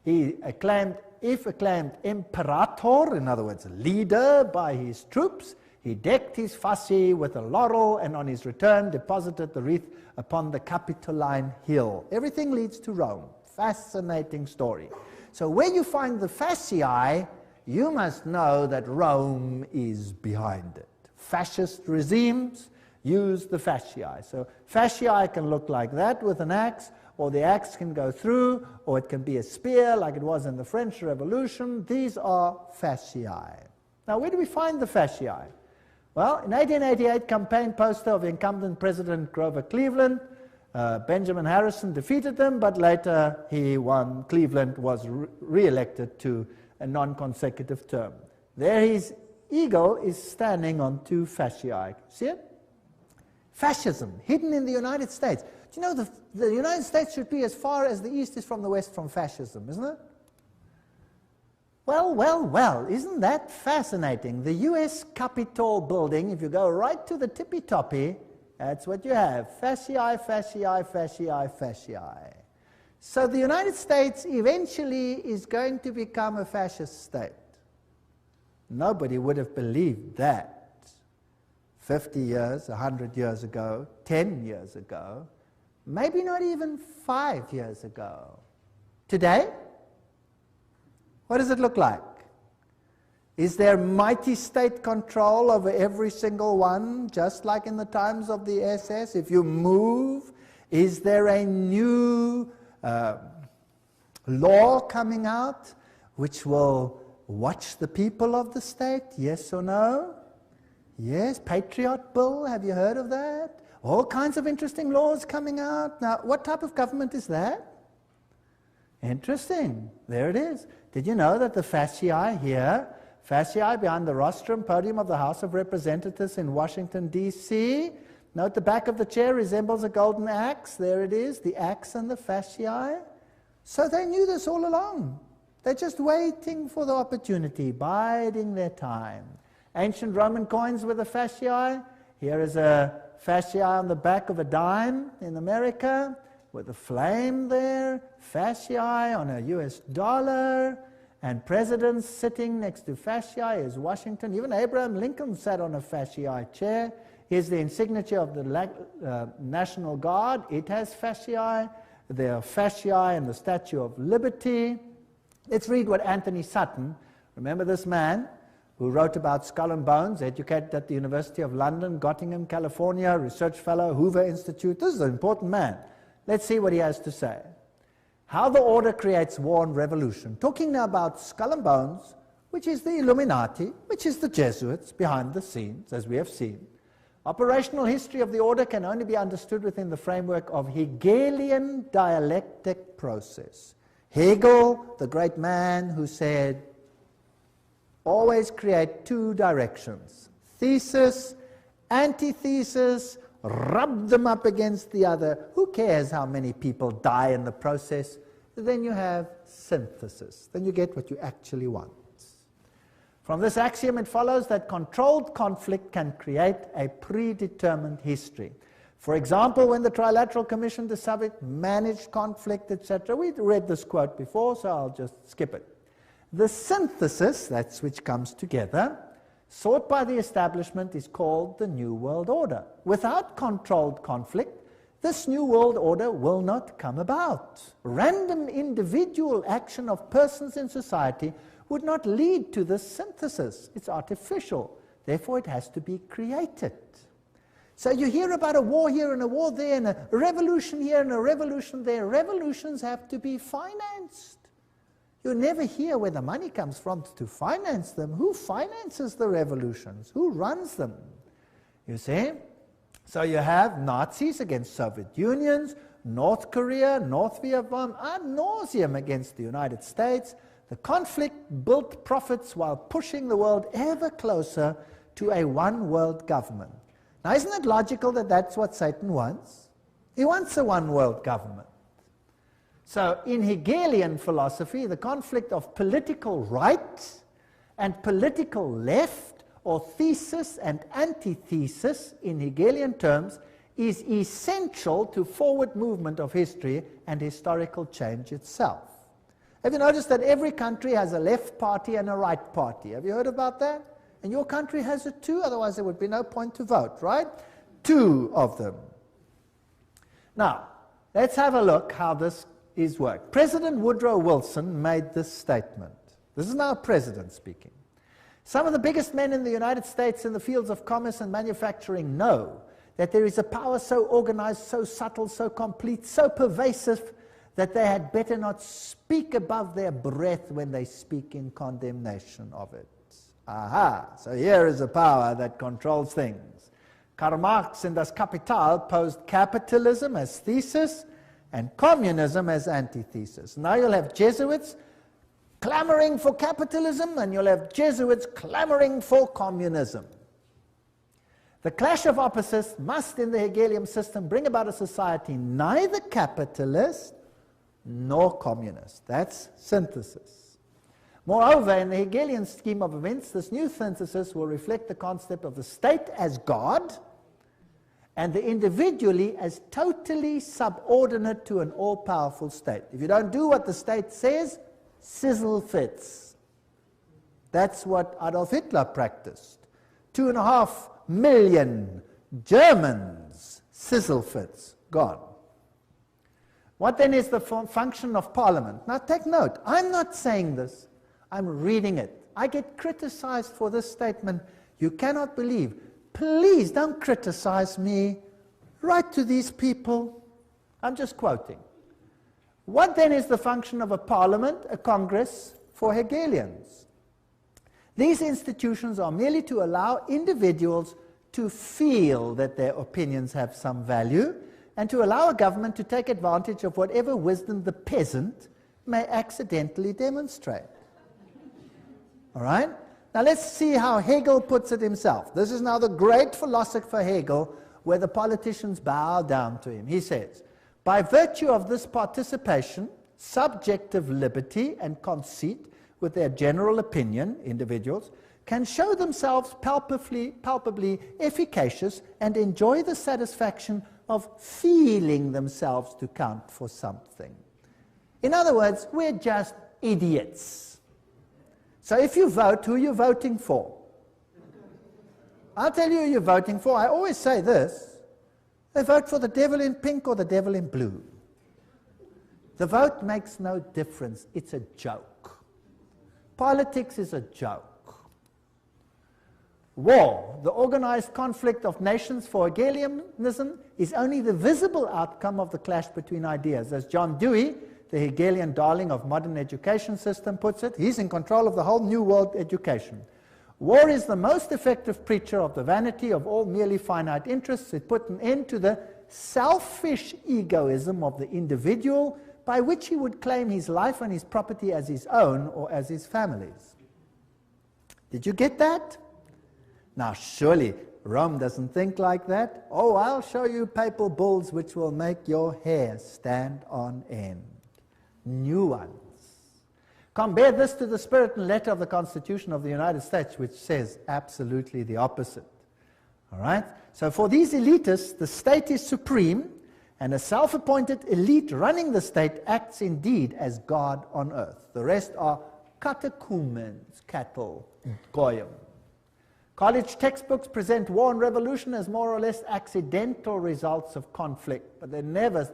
He acclaimed, if acclaimed imperator, in other words, leader by his troops, he decked his fasci with a laurel, and on his return deposited the wreath upon the Capitoline Hill. Everything leads to Rome. Fascinating story. So where you find the fasciae, you must know that Rome is behind it. Fascist regimes use the fasciae. So fasciae can look like that with an axe, or the axe can go through, or it can be a spear like it was in the French Revolution. These are fasciae. Now where do we find the fasciae? Well, in 1888, campaign poster of incumbent President Grover Cleveland, Benjamin Harrison defeated them, but later he won. Cleveland was re-elected to a non-consecutive term. There his eagle is standing on 2 fasciae. See it? Fascism, hidden in the United States. Do you know the United States should be as far as the East is from the West from fascism, isn't it? Well, well, well, isn't that fascinating? The U.S. Capitol building, if you go right to the tippy-toppy, that's what you have. Fasciae, fasciae, fasciae, fasciae. So the United States eventually is going to become a fascist state. Nobody would have believed that 50 years, 100 years ago, 10 years ago, maybe not even 5 years ago. Today, what does it look like? Is there mighty state control over every single one, just like in the times of the SS? If you move, is there a new law coming out which will watch the people of the state? Yes or no? Yes, Patriot Bill, have you heard of that? All kinds of interesting laws coming out. Now, what type of government is that? Interesting. There it is. Did you know that the fasciae here, fasciae behind the rostrum podium of the House of Representatives in Washington, D.C., note the back of the chair resembles a golden axe. There it is, the axe and the fasciae. So they knew this all along. They're just waiting for the opportunity, biding their time. Ancient Roman coins with the fasciae. Here is a fasciae on the back of a dime in America with a flame there. Fasciae on a US dollar. And presidents sitting next to fasciae is Washington. Even Abraham Lincoln sat on a fasciae chair. Here's the insignia of the National Guard. It has fasciae. There are fasciae and the Statue of Liberty. Let's read what Anthony Sutton, remember this man who wrote about Skull and Bones, educated at the University of London, Gottingen, California, research fellow, Hoover Institute. This is an important man. Let's see what he has to say. How the order creates war and revolution. Talking now about Skull and Bones, which is the Illuminati, which is the Jesuits behind the scenes, as we have seen. Operational history of the order can only be understood within the framework of Hegelian dialectic process. Hegel, the great man who said, always create two directions. Thesis, antithesis, rub them up against the other. Who cares how many people die in the process? Then you have synthesis. Then you get what you actually want. From this axiom, it follows that controlled conflict can create a predetermined history. For example, when the Trilateral Commission decided managed conflict, etc., we read this quote before, so I'll just skip it. The synthesis, that's which comes together, sought by the establishment is called the New World Order. Without controlled conflict, this New World Order will not come about. Random individual action of persons in society would not lead to this synthesis. It's artificial. Therefore, it has to be created. So you hear about a war here and a war there and a revolution here and a revolution there. Revolutions have to be financed. You never hear where the money comes from to finance them. Who finances the revolutions? Who runs them? You see? So you have Nazis against Soviet Unions, North Korea, North Vietnam, ad nauseum against the United States. The conflict built profits while pushing the world ever closer to a one-world government. Now, isn't it logical that that's what Satan wants? He wants a one-world government. So, in Hegelian philosophy, the conflict of political right and political left, or thesis and antithesis in Hegelian terms, is essential to forward movement of history and historical change itself. Have you noticed that every country has a left party and a right party? Have you heard about that? And your country has it too, otherwise there would be no point to vote, right? Two of them. Now, let's have a look how this is worked. President Woodrow Wilson made this statement. This is now a president speaking. Some of the biggest men in the United States in the fields of commerce and manufacturing know that there is a power so organized, so subtle, so complete, so pervasive, that they had better not speak above their breath when they speak in condemnation of it. Aha, so here is a power that controls things. Karl Marx in Das Kapital posed capitalism as thesis and communism as antithesis. Now you'll have Jesuits clamoring for capitalism and you'll have Jesuits clamoring for communism. The clash of opposites must, in the Hegelian system, bring about a society neither capitalist nor communist. That's synthesis. Moreover, in the Hegelian scheme of events, this new synthesis will reflect the concept of the state as God and the individually as totally subordinate to an all-powerful state. If you don't do what the state says, sizzle fits. That's what Adolf Hitler practiced. 2.5 million Germans, sizzle fits, gone. What then is the function of Parliament? Now take note, I'm not saying this, I'm reading it. I get criticized for this statement. You cannot believe. Please don't criticize me. Write to these people. I'm just quoting. What then is the function of a parliament, a congress, for Hegelians? These institutions are merely to allow individuals to feel that their opinions have some value, and to allow a government to take advantage of whatever wisdom the peasant may accidentally demonstrate. All right? Now let's see how Hegel puts it himself. This is now the great philosopher Hegel, where the politicians bow down to him. He says, by virtue of this participation, subjective liberty and conceit with their general opinion, individuals, can show themselves palpably efficacious and enjoy the satisfaction of feeling themselves to count for something. In other words, we're just idiots. So if you vote, who are you voting for? I'll tell you who you're voting for. I always say this. They vote for the devil in pink or the devil in blue. The vote makes no difference. It's a joke. Politics is a joke. War, the organized conflict of nations for Hegelianism, is only the visible outcome of the clash between ideas. As John Dewey, the Hegelian darling of modern education system, puts it, he's in control of the whole new world education. War is the most effective preacher of the vanity of all merely finite interests. It put an end to the selfish egoism of the individual, by which he would claim his life and his property as his own or as his family's. Did you get that? Now surely Rome doesn't think like that. Oh, I'll show you papal bulls which will make your hair stand on end. New ones. Compare this to the spirit and letter of the Constitution of the United States, which says absolutely the opposite. All right? So for these elitists, the state is supreme, and a self-appointed elite running the state acts indeed as God on earth. The rest are catechumens, cattle, goyim. College textbooks present war and revolution as more or less accidental results of conflict, but they never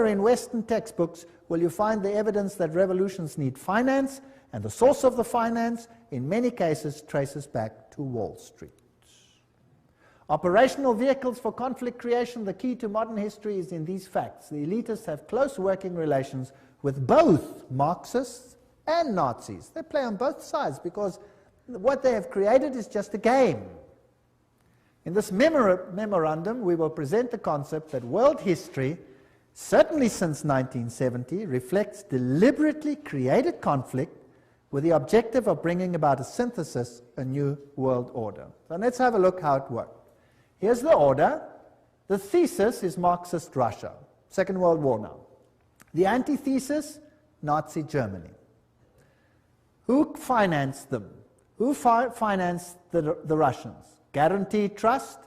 in Western textbooks will you find the evidence that revolutions need finance, and the source of the finance, in many cases, traces back to Wall Street. Operational vehicles for conflict creation, the key to modern history is in these facts. The elitists have close working relations with both Marxists and Nazis. They play on both sides because what they have created is just a game. In this memorandum, we will present the concept that world history, certainly since 1970, reflects deliberately created conflict with the objective of bringing about a synthesis, a new world order. So let's have a look how it worked. Here's the order. The thesis is Marxist Russia, Second World War now. The antithesis, Nazi Germany. Who financed them? Who financed the Russians? Guarantee Trust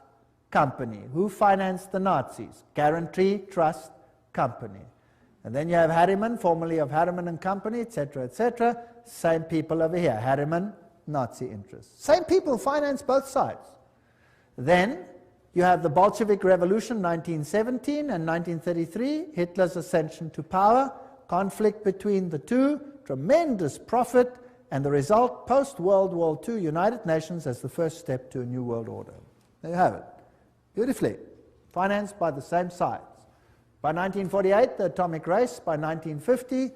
Company. Who financed the Nazis? Guarantee Trust Company. And then you have Harriman, formerly of Harriman and Company, etc., etc. Same people over here. Harriman, Nazi interests. Same people finance both sides. Then you have the Bolshevik Revolution, 1917 and 1933, Hitler's ascension to power, conflict between the two, tremendous profit, and the result, post-World War II, United Nations as the first step to a new world order. There you have it. Beautifully. Financed by the same sides. By 1948, the atomic race. By 1950,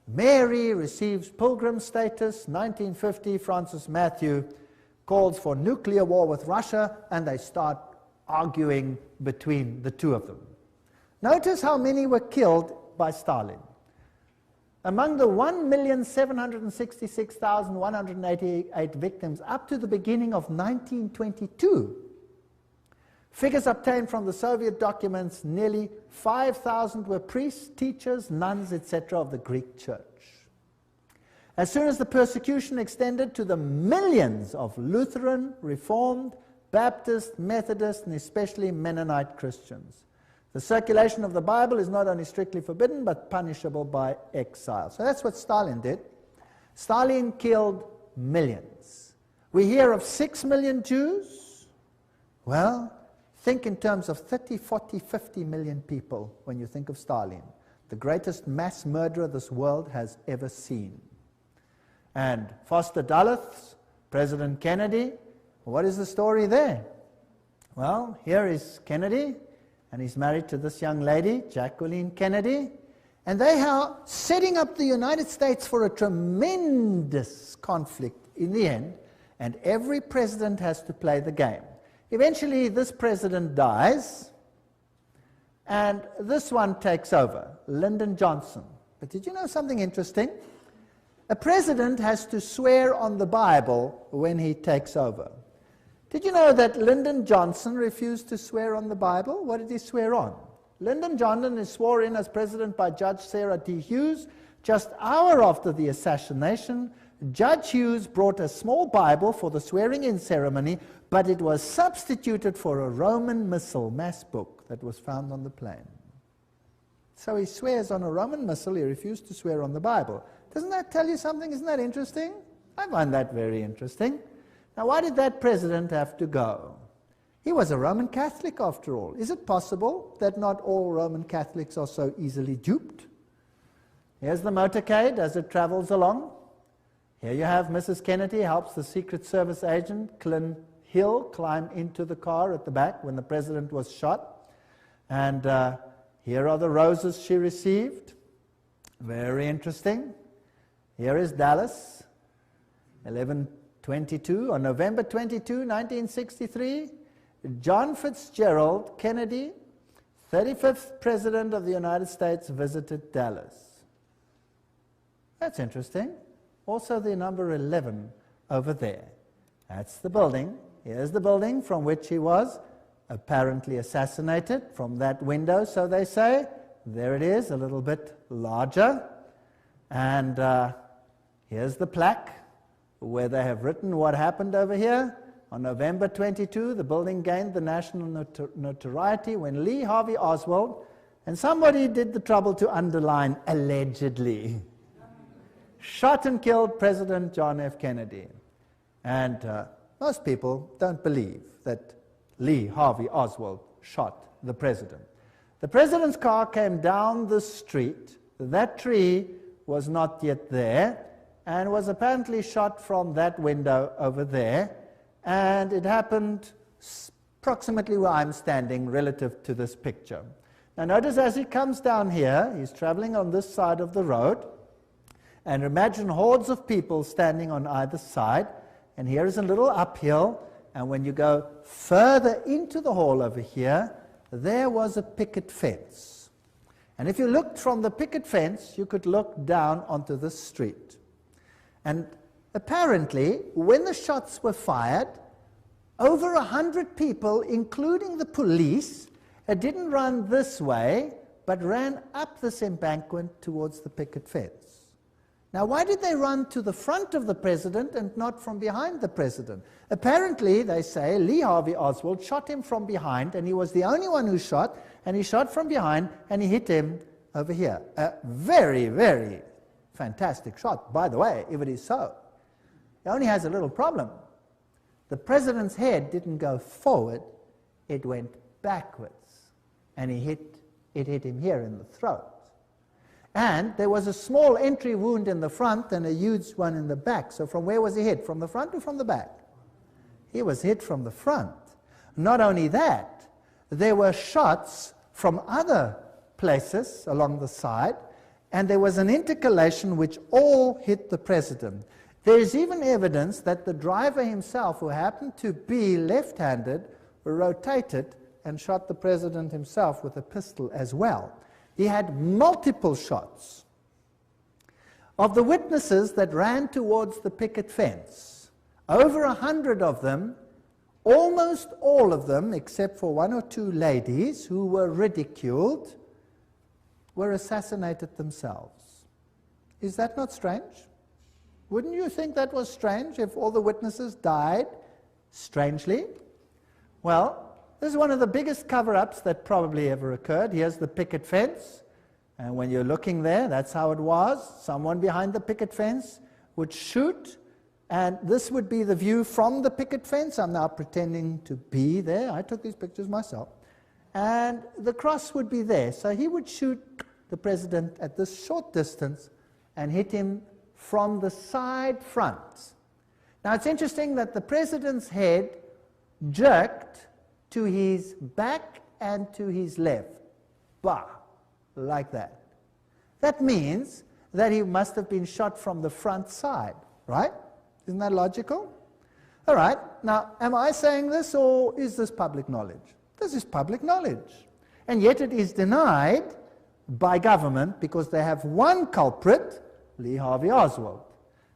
Mary receives pilgrim status. 1950, Francis Matthew calls for nuclear war with Russia, and they start arguing between the two of them. Notice how many were killed by Stalin. Among the 1,766,188 victims up to the beginning of 1922, figures obtained from the Soviet documents, nearly 5,000 were priests, teachers, nuns, etc. of the Greek church. As soon as the persecution extended to the millions of Lutheran, Reformed, Baptist, Methodist, and especially Mennonite Christians, the circulation of the Bible is not only strictly forbidden, but punishable by exile. So that's what Stalin did. Stalin killed millions. We hear of 6 million Jews. Well, think in terms of 30, 40, 50 million people when you think of Stalin, the greatest mass murderer this world has ever seen. And Foster Dulles, President Kennedy, what is the story there? Well, here is Kennedy, and he's married to this young lady, Jacqueline Kennedy, and they are setting up the United States for a tremendous conflict in the end, and every president has to play the game. Eventually, this president dies, and this one takes over, Lyndon Johnson. But did you know something interesting? A president has to swear on the Bible when he takes over. Did you know that Lyndon Johnson refused to swear on the Bible? What did he swear on? Lyndon Johnson is sworn in as president by Judge Sarah D. Hughes. Just an hour after the assassination, Judge Hughes brought a small Bible for the swearing-in ceremony, but it was substituted for a Roman missal, mass book, that was found on the plane. So he swears on a Roman missal, he refused to swear on the Bible. Doesn't that tell you something? Isn't that interesting? I find that very interesting. Now, why did that president have to go? He was a Roman Catholic, after all. Is it possible that not all Roman Catholics are so easily duped? Here's the motorcade as it travels along. Here you have Mrs. Kennedy helps the Secret Service agent, Clint Hill, climb into the car at the back when the president was shot. And here are the roses she received. Very interesting. Here is Dallas, 11/22, on November 22, 1963. John Fitzgerald Kennedy, 35th President of the United States, visited Dallas. That's interesting. Also the number 11 over there. That's the building. Here's the building from which he was apparently assassinated, from that window, so they say. There it is, a little bit larger. And here's the plaque where they have written what happened over here. On November 22, the building gained the national notoriety when Lee Harvey Oswald, and somebody did the trouble to underline allegedly, shot and killed President John F. Kennedy. And most people don't believe that Lee Harvey Oswald shot the president. The president's car came down the street. That tree was not yet there and was apparently shot from that window over there. And it happened approximately where I'm standing relative to this picture. Now notice as he comes down here, he's traveling on this side of the road. And imagine hordes of people standing on either side. And here is a little uphill. And when you go further into the hall over here, there was a picket fence. And if you looked from the picket fence, you could look down onto the street. And apparently, when the shots were fired, over 100 people, including the police, didn't run this way, but ran up this embankment towards the picket fence. Now, why did they run to the front of the president and not from behind the president? Apparently, they say, Lee Harvey Oswald shot him from behind, and he was the only one who shot, and he shot from behind, and he hit him over here. A very, very fantastic shot, by the way, if it is so. It only has a little problem. The president's head didn't go forward, it went backwards, and it hit him here in the throat. And there was a small entry wound in the front and a huge one in the back. So from where was he hit? From the front or from the back? He was hit from the front. Not only that, there were shots from other places along the side, and there was an intercalation which all hit the president. There is even evidence that the driver himself, who happened to be left-handed, rotated and shot the president himself with a pistol as well. He had multiple shots. Of the witnesses that ran towards the picket fence, over 100 of them, almost all of them, except for one or two ladies who were ridiculed, were assassinated themselves. Is that not strange? Wouldn't you think that was strange if all the witnesses died strangely? Well, this is one of the biggest cover-ups that probably ever occurred. Here's the picket fence, and when you're looking there, that's how it was. Someone behind the picket fence would shoot, and this would be the view from the picket fence. I'm now pretending to be there. I took these pictures myself. And the cross would be there. So he would shoot the president at this short distance and hit him from the side front. Now, it's interesting that the president's head jerked to his back and to his left. Bah! Like that. That means that he must have been shot from the front side, right? Isn't that logical? All right. Now, am I saying this, or is this public knowledge? This is public knowledge. And yet it is denied by government because they have one culprit, Lee Harvey Oswald.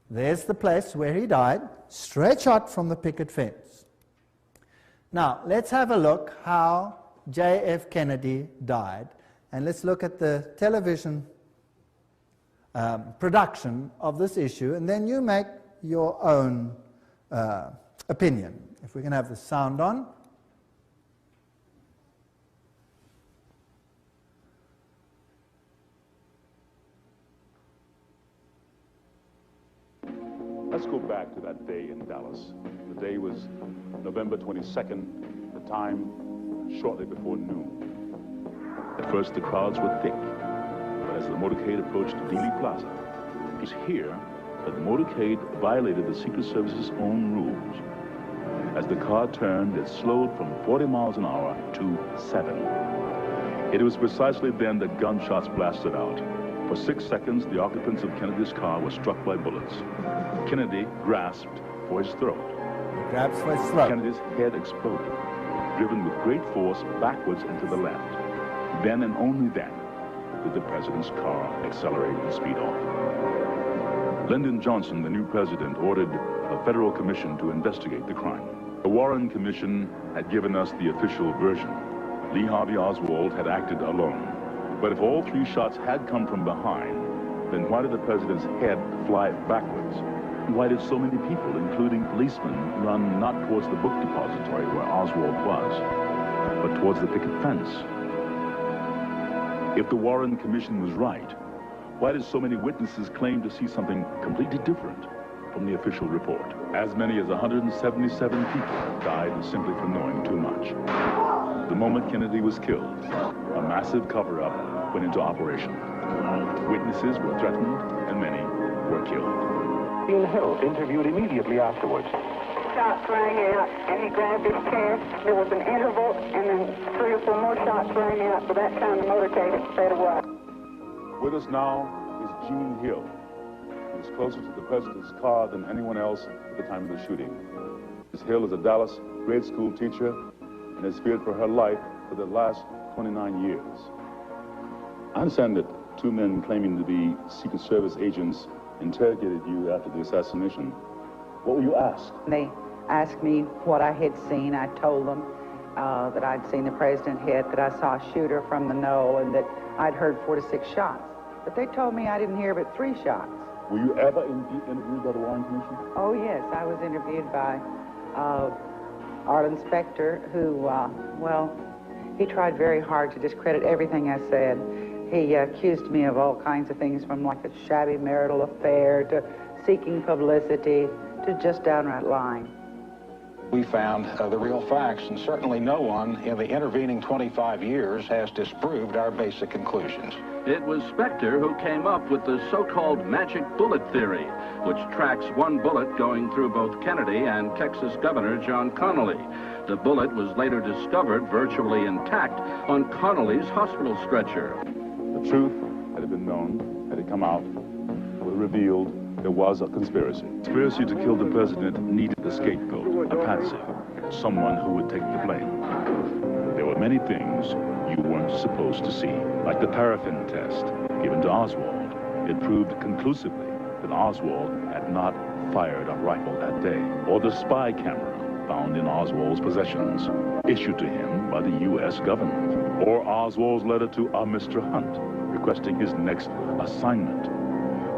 There's the place where he died, straight shot from the picket fence. Now, let's have a look how J.F. Kennedy died. And let's look at the television production of this issue, and then you make your own opinion. If we can have the sound on. A Let's go back to that day in Dallas. The day was November 22nd, the time shortly before noon. At first the crowds were thick, but as the motorcade approached Dealey Plaza, it was here that the motorcade violated the Secret Service's own rules. As the car turned, it slowed from 40 miles an hour to 7. It was precisely then that gunshots blasted out. For 6 seconds, the occupants of Kennedy's car were struck by bullets. Kennedy grasped for his throat. He grabs for his throat. Kennedy's head exploded, driven with great force backwards and to the left. Then and only then did the president's car accelerate and speed off. Lyndon Johnson, the new president, ordered a federal commission to investigate the crime. The Warren Commission had given us the official version. Lee Harvey Oswald had acted alone. But if all 3 shots had come from behind, then why did the president's head fly backwards? Why did so many people, including policemen, run not towards the book depository where Oswald was, but towards the picket fence? If the Warren Commission was right, why did so many witnesses claim to see something completely different from the official report? As many as 177 people died simply for knowing too much. The moment Kennedy was killed, a massive cover-up went into operation. Witnesses were threatened and many were killed. Dean Hill interviewed immediately afterwards. Shots rang out, and he grabbed his chest. There was an interval, and then 3 or 4 more shots rang out. By that time, the motorcade had sped away. With us now is Gene Hill. He is closer to the president's car than anyone else at the time of the shooting. Ms. Hill is a Dallas grade school teacher and has feared for her life for the last 29 years. I understand that 2 men claiming to be Secret Service agents interrogated you after the assassination. What were you asked? They asked me what I had seen. I told them that I'd seen the president hit, that I saw a shooter from the knoll, and that I'd heard 4 to 6 shots. But they told me I didn't hear but 3 shots. Were you ever interviewed by the Warren Commission? Oh, yes. I was interviewed by Arlen Specter, who, well, he tried very hard to discredit everything I said. He accused me of all kinds of things, from like a shabby marital affair to seeking publicity to just downright lying. We found the real facts, and certainly no one in the intervening 25 years has disproved our basic conclusions. It was Specter who came up with the so-called magic bullet theory, which tracks one bullet going through both Kennedy and Texas Governor John Connally. The bullet was later discovered virtually intact on Connally's hospital stretcher. The truth, had it been known, had it come out, would have revealed there was a conspiracy. Conspiracy to kill the president needed a scapegoat, a patsy, someone who would take the blame. There were many things you weren't supposed to see, like the paraffin test given to Oswald. It proved conclusively that Oswald had not fired a rifle that day, or the spy camera found in Oswald's possessions, issued to him by the U.S. government, or Oswald's letter to a Mr. Hunt, requesting his next assignment.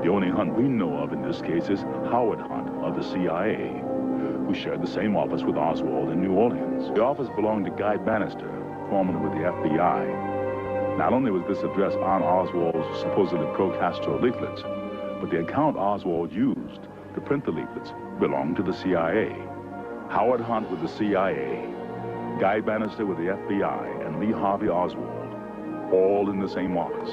The only Hunt we know of in this case is Howard Hunt of the CIA, who shared the same office with Oswald in New Orleans. The office belonged to Guy Bannister, foreman with the FBI. Not only was this address on Oswald's supposedly pro-Castro leaflets, but the account Oswald used to print the leaflets belonged to the CIA. Howard Hunt with the CIA, Guy Bannister with the FBI, and Lee Harvey Oswald, all in the same office.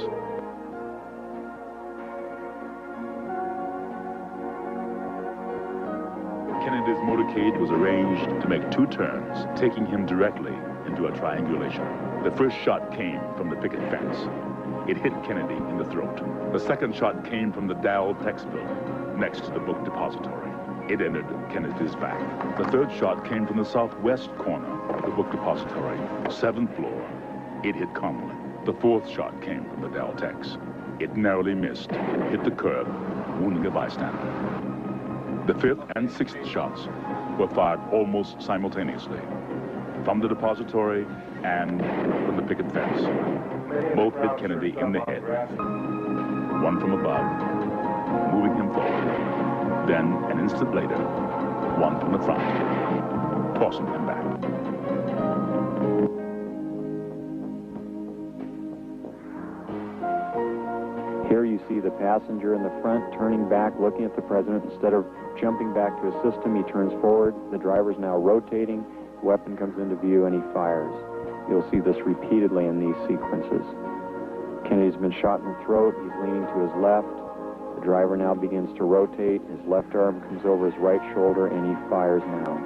Kennedy's motorcade was arranged to make 2 turns, taking him directly into a triangulation. The first shot came from the picket fence. It hit Kennedy in the throat. The second shot came from the Dow Tex building, next to the book depository. It entered Kennedy's back. The third shot came from the southwest corner of the book depository, 7th floor. It hit Connally. The fourth shot came from the Dow Tex. It narrowly missed, hit the curb, wounding a bystander. The 5th and 6th shots were fired almost simultaneously, from the depository and from the picket fence. Both hit Kennedy in the head, one from above, moving him forward. Then, an instant later, one from the front, tossing him back. Here you see the passenger in the front turning back, looking at the president. Instead of jumping back to assist him, he turns forward. The driver's now rotating. The weapon comes into view, and he fires. You'll see this repeatedly in these sequences. Kennedy's been shot in the throat. He's leaning to his left. The driver now begins to rotate. His left arm comes over his right shoulder, and he fires now.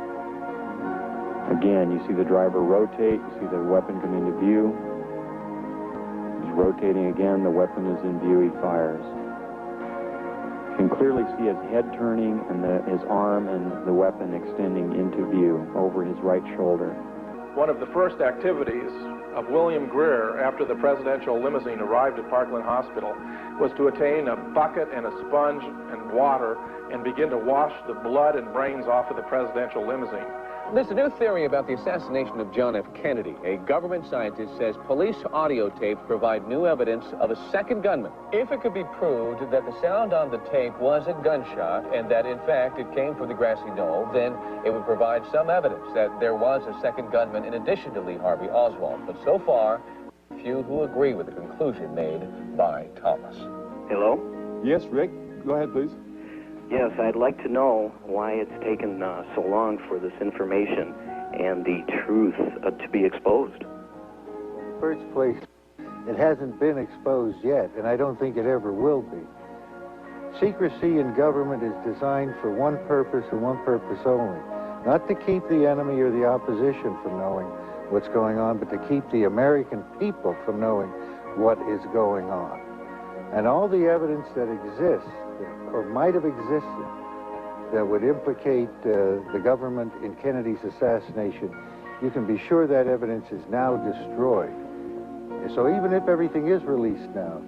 Again, you see the driver rotate. You see the weapon come into view. He's rotating again. The weapon is in view. He fires. You can clearly see his head turning and his arm and the weapon extending into view over his right shoulder. One of the first activities of William Greer after the presidential limousine arrived at Parkland Hospital was to attain a bucket and a sponge and water and begin to wash the blood and brains off of the presidential limousine. There's a new theory about the assassination of John F. Kennedy. A government scientist says police audio tapes provide new evidence of a second gunman. If it could be proved that the sound on the tape was a gunshot and that, in fact, it came from the grassy knoll, then it would provide some evidence that there was a second gunman in addition to Lee Harvey Oswald. But so far, few who agree with the conclusion made by Thomas. Hello? Yes, Rick. Go ahead, please. Yes, I'd like to know why it's taken so long for this information and the truth to be exposed. First place, it hasn't been exposed yet, and I don't think it ever will be. Secrecy in government is designed for one purpose and one purpose only. Not to keep the enemy or the opposition from knowing what's going on, but to keep the American people from knowing what is going on. And all the evidence that exists, or might have existed, that would implicate the government in Kennedy's assassination, you can be sure that evidence is now destroyed. So even if everything is released now,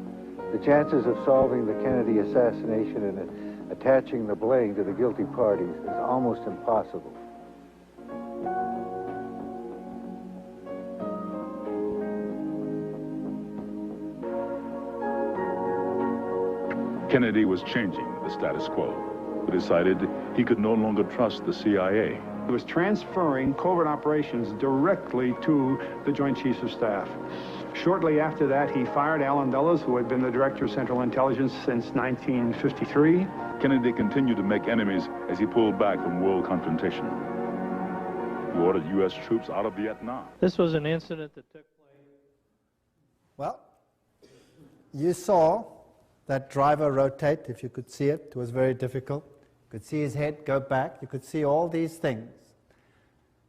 the chances of solving the Kennedy assassination and attaching the blame to the guilty parties is almost impossible. Kennedy was changing the status quo. He decided he could no longer trust the CIA. He was transferring covert operations directly to the Joint Chiefs of Staff. Shortly after that, he fired Allen Dulles, who had been the Director of Central Intelligence since 1953. Kennedy continued to make enemies as he pulled back from world confrontation. He ordered U.S. troops out of Vietnam. This was an incident that took place. Well, you saw that driver rotate, if you could see it. It was very difficult. You could see his head go back. You could see all these things.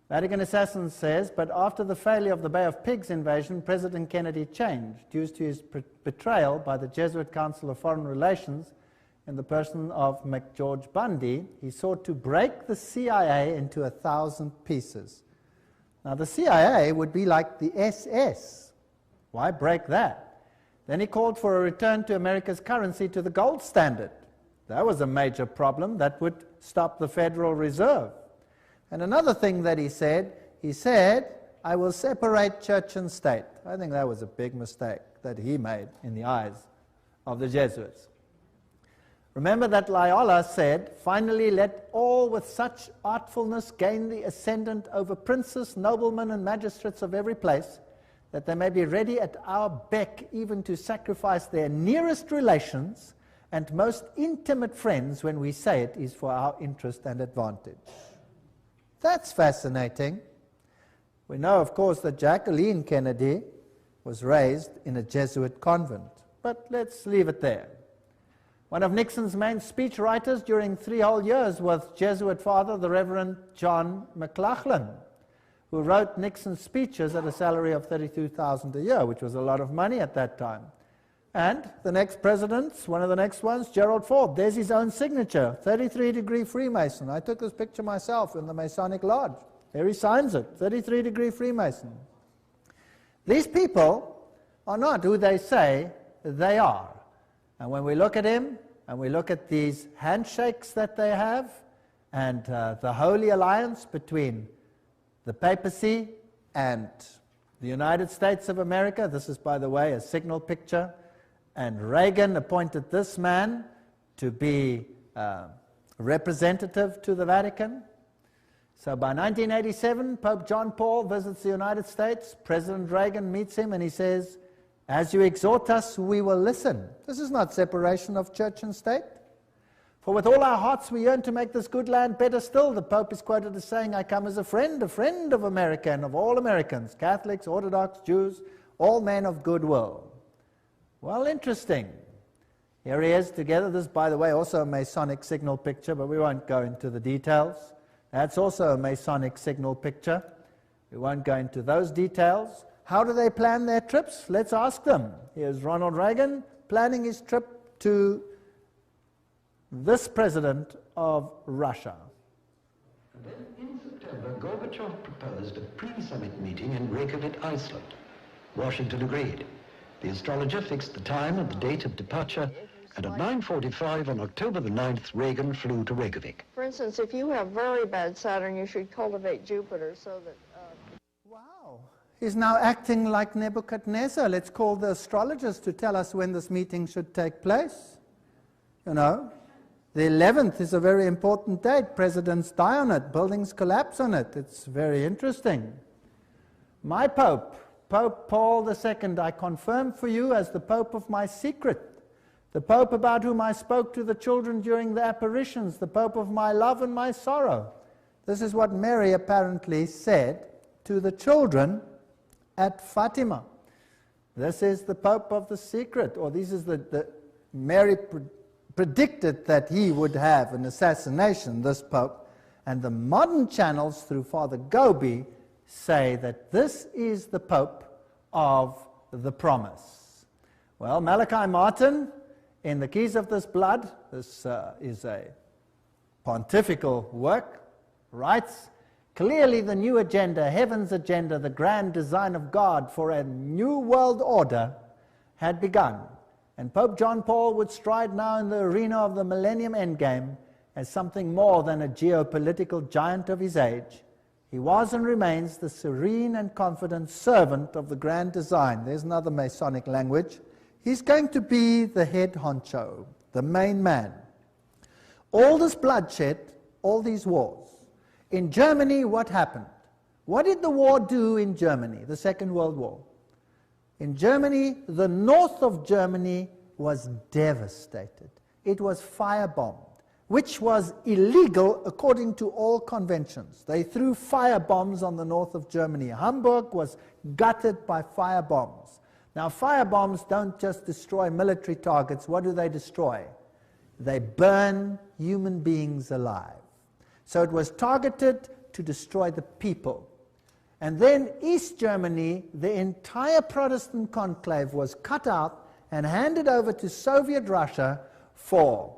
Vatican Assassin says, but after the failure of the Bay of Pigs invasion, President Kennedy changed due to his betrayal by the Jesuit Council of Foreign Relations in the person of McGeorge Bundy. He sought to break the CIA into 1,000 pieces. Now, the CIA would be like the SS. Why break that? Then he called for a return to America's currency to the gold standard. That was a major problem that would stop the Federal Reserve. And another thing that he said, I will separate church and state. I think that was a big mistake that he made in the eyes of the Jesuits. Remember that Loyola said, finally let all with such artfulness gain the ascendant over princes, noblemen, and magistrates of every place, that they may be ready at our beck even to sacrifice their nearest relations and most intimate friends when we say it is for our interest and advantage. That's fascinating. We know, of course, that Jacqueline Kennedy was raised in a Jesuit convent, but let's leave it there. One of Nixon's main speechwriters during 3 whole years was Jesuit father, the Reverend John McLaughlin, who wrote Nixon's speeches at a salary of $32,000 a year, which was a lot of money at that time. And the next president, one of the next ones, Gerald Ford, there's his own signature, 33-degree Freemason. I took this picture myself in the Masonic Lodge. There he signs it, 33-degree Freemason. These people are not who they say they are. And when we look at him, and we look at these handshakes that they have, and the holy alliance between the papacy and the United States of America, this is, by the way, a signal picture, and Reagan appointed this man to be representative to the Vatican. So by 1987, Pope John Paul visits the United States. President Reagan meets him and he says, As you exhort us, we will listen. This is not separation of church and state. For with all our hearts we yearn to make this good land better still. The Pope is quoted as saying, I come as a friend of America and of all Americans, Catholics, Orthodox, Jews, all men of goodwill. Well, interesting. Here he is together. This, by the way, also a Masonic signal picture, but we won't go into the details. That's also a Masonic signal picture. We won't go into those details. How do they plan their trips? Let's ask them. Here's Ronald Reagan planning his trip to this president of Russia. And then in September, Gorbachev proposed a pre-summit meeting in Reykjavik, Iceland. Washington agreed. The astrologer fixed the time and the date of departure, and at 9:45 on October the 9th, Reagan flew to Reykjavik. For instance, if you have very bad Saturn, you should cultivate Jupiter so that... Wow. He's now acting like Nebuchadnezzar. Let's call the astrologers to tell us when this meeting should take place. You know, the 11th is a very important date. Presidents die on it. Buildings collapse on it. It's very interesting. My Pope, Pope Paul II, I confirm for you as the Pope of my secret, the Pope about whom I spoke to the children during the apparitions, the Pope of my love and my sorrow. This is what Mary apparently said to the children at Fatima. This is the Pope of the secret, or this is Mary predicted that he would have an assassination, this Pope, and the modern channels through Father Gobi say that this is the Pope of the promise. Well, Malachi Martin, in The Keys of This Blood, this is a pontifical work, writes, clearly the new agenda, heaven's agenda, the grand design of God for a new world order had begun. And Pope John Paul would stride now in the arena of the Millennium Endgame as something more than a geopolitical giant of his age. He was and remains the serene and confident servant of the grand design. There's another Masonic language. He's going to be the head honcho, the main man. All this bloodshed, all these wars. In Germany, what happened? What did the war do in Germany, the Second World War? In Germany, the north of Germany was devastated. It was firebombed, which was illegal according to all conventions. They threw firebombs on the north of Germany. Hamburg was gutted by firebombs. Now, firebombs don't just destroy military targets. What do they destroy? They burn human beings alive. So it was targeted to destroy the people. And then East Germany, the entire Protestant conclave was cut out and handed over to Soviet Russia for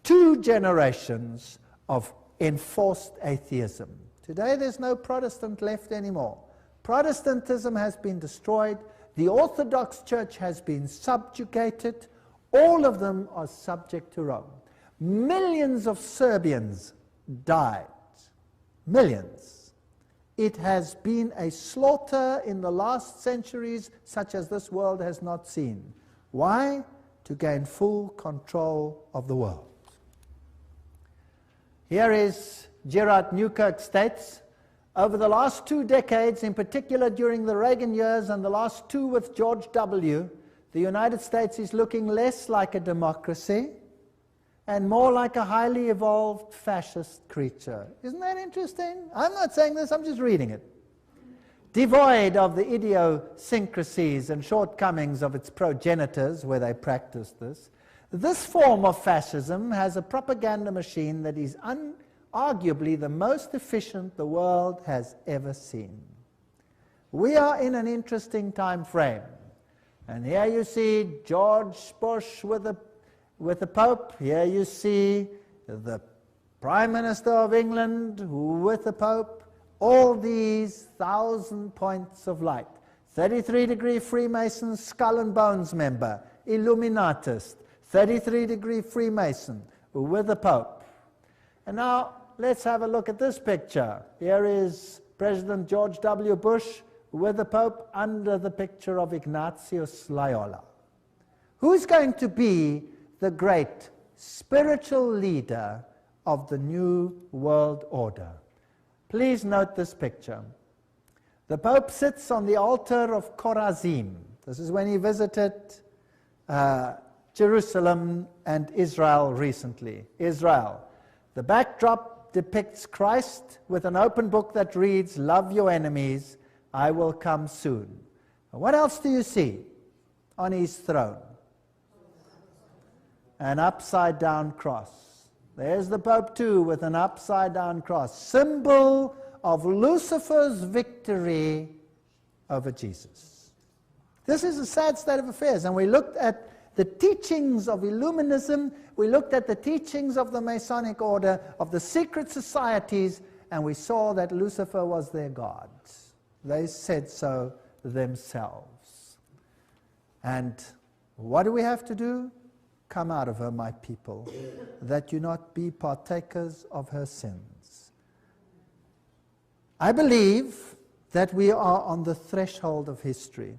2 generations of enforced atheism. Today there's no Protestant left anymore. Protestantism has been destroyed. The Orthodox Church has been subjugated. All of them are subject to Rome. Millions of Serbians died. Millions. It has been a slaughter in the last centuries such as this world has not seen. Why? To gain full control of the world. Here is Gerard Newkirk states, over the last 2 decades, in particular during the Reagan years and the last 2 with George W., the United States is looking less like a democracy and more like a highly evolved fascist creature. Isn't that interesting? I'm not saying this, I'm just reading it. Devoid of the idiosyncrasies and shortcomings of its progenitors, where they practiced this, this form of fascism has a propaganda machine that is arguably the most efficient the world has ever seen. We are in an interesting time frame. And here you see George Bush with the Pope. Here you see the Prime Minister of England with the Pope. All these 1,000 points of light. 33-degree Freemason, skull and bones member, Illuminatist, 33-degree Freemason with the Pope. And now let's have a look at this picture. Here is President George W. Bush with the Pope under the picture of Ignatius Loyola. Who's going to be the great spiritual leader of the new world order? Please note this picture. The Pope sits on the altar of Chorazim. This is when he visited Jerusalem and Israel recently. Israel. The backdrop depicts Christ with an open book that reads, "Love your enemies, I will come soon." What else do you see on his throne? An upside-down cross. There's the Pope too with an upside-down cross, symbol of Lucifer's victory over Jesus. This is a sad state of affairs, and we looked at the teachings of Illuminism, we looked at the teachings of the Masonic order, of the secret societies, and we saw that Lucifer was their god. They said so themselves. And what do we have to do? Come out of her, my people, that you not be partakers of her sins. I believe that we are on the threshold of history.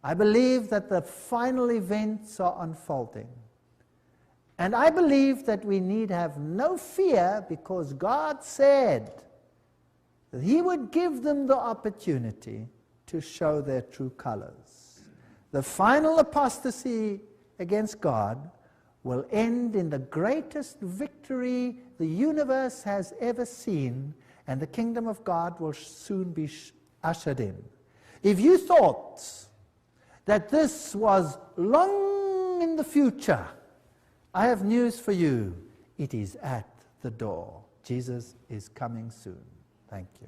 I believe that the final events are unfolding. And I believe that we need have no fear, because God said that He would give them the opportunity to show their true colors. The final apostasy against God will end in the greatest victory the universe has ever seen, and the kingdom of God will soon be ushered in. If you thought that this was long in the future, I have news for you. It is at the door. Jesus is coming soon. Thank you.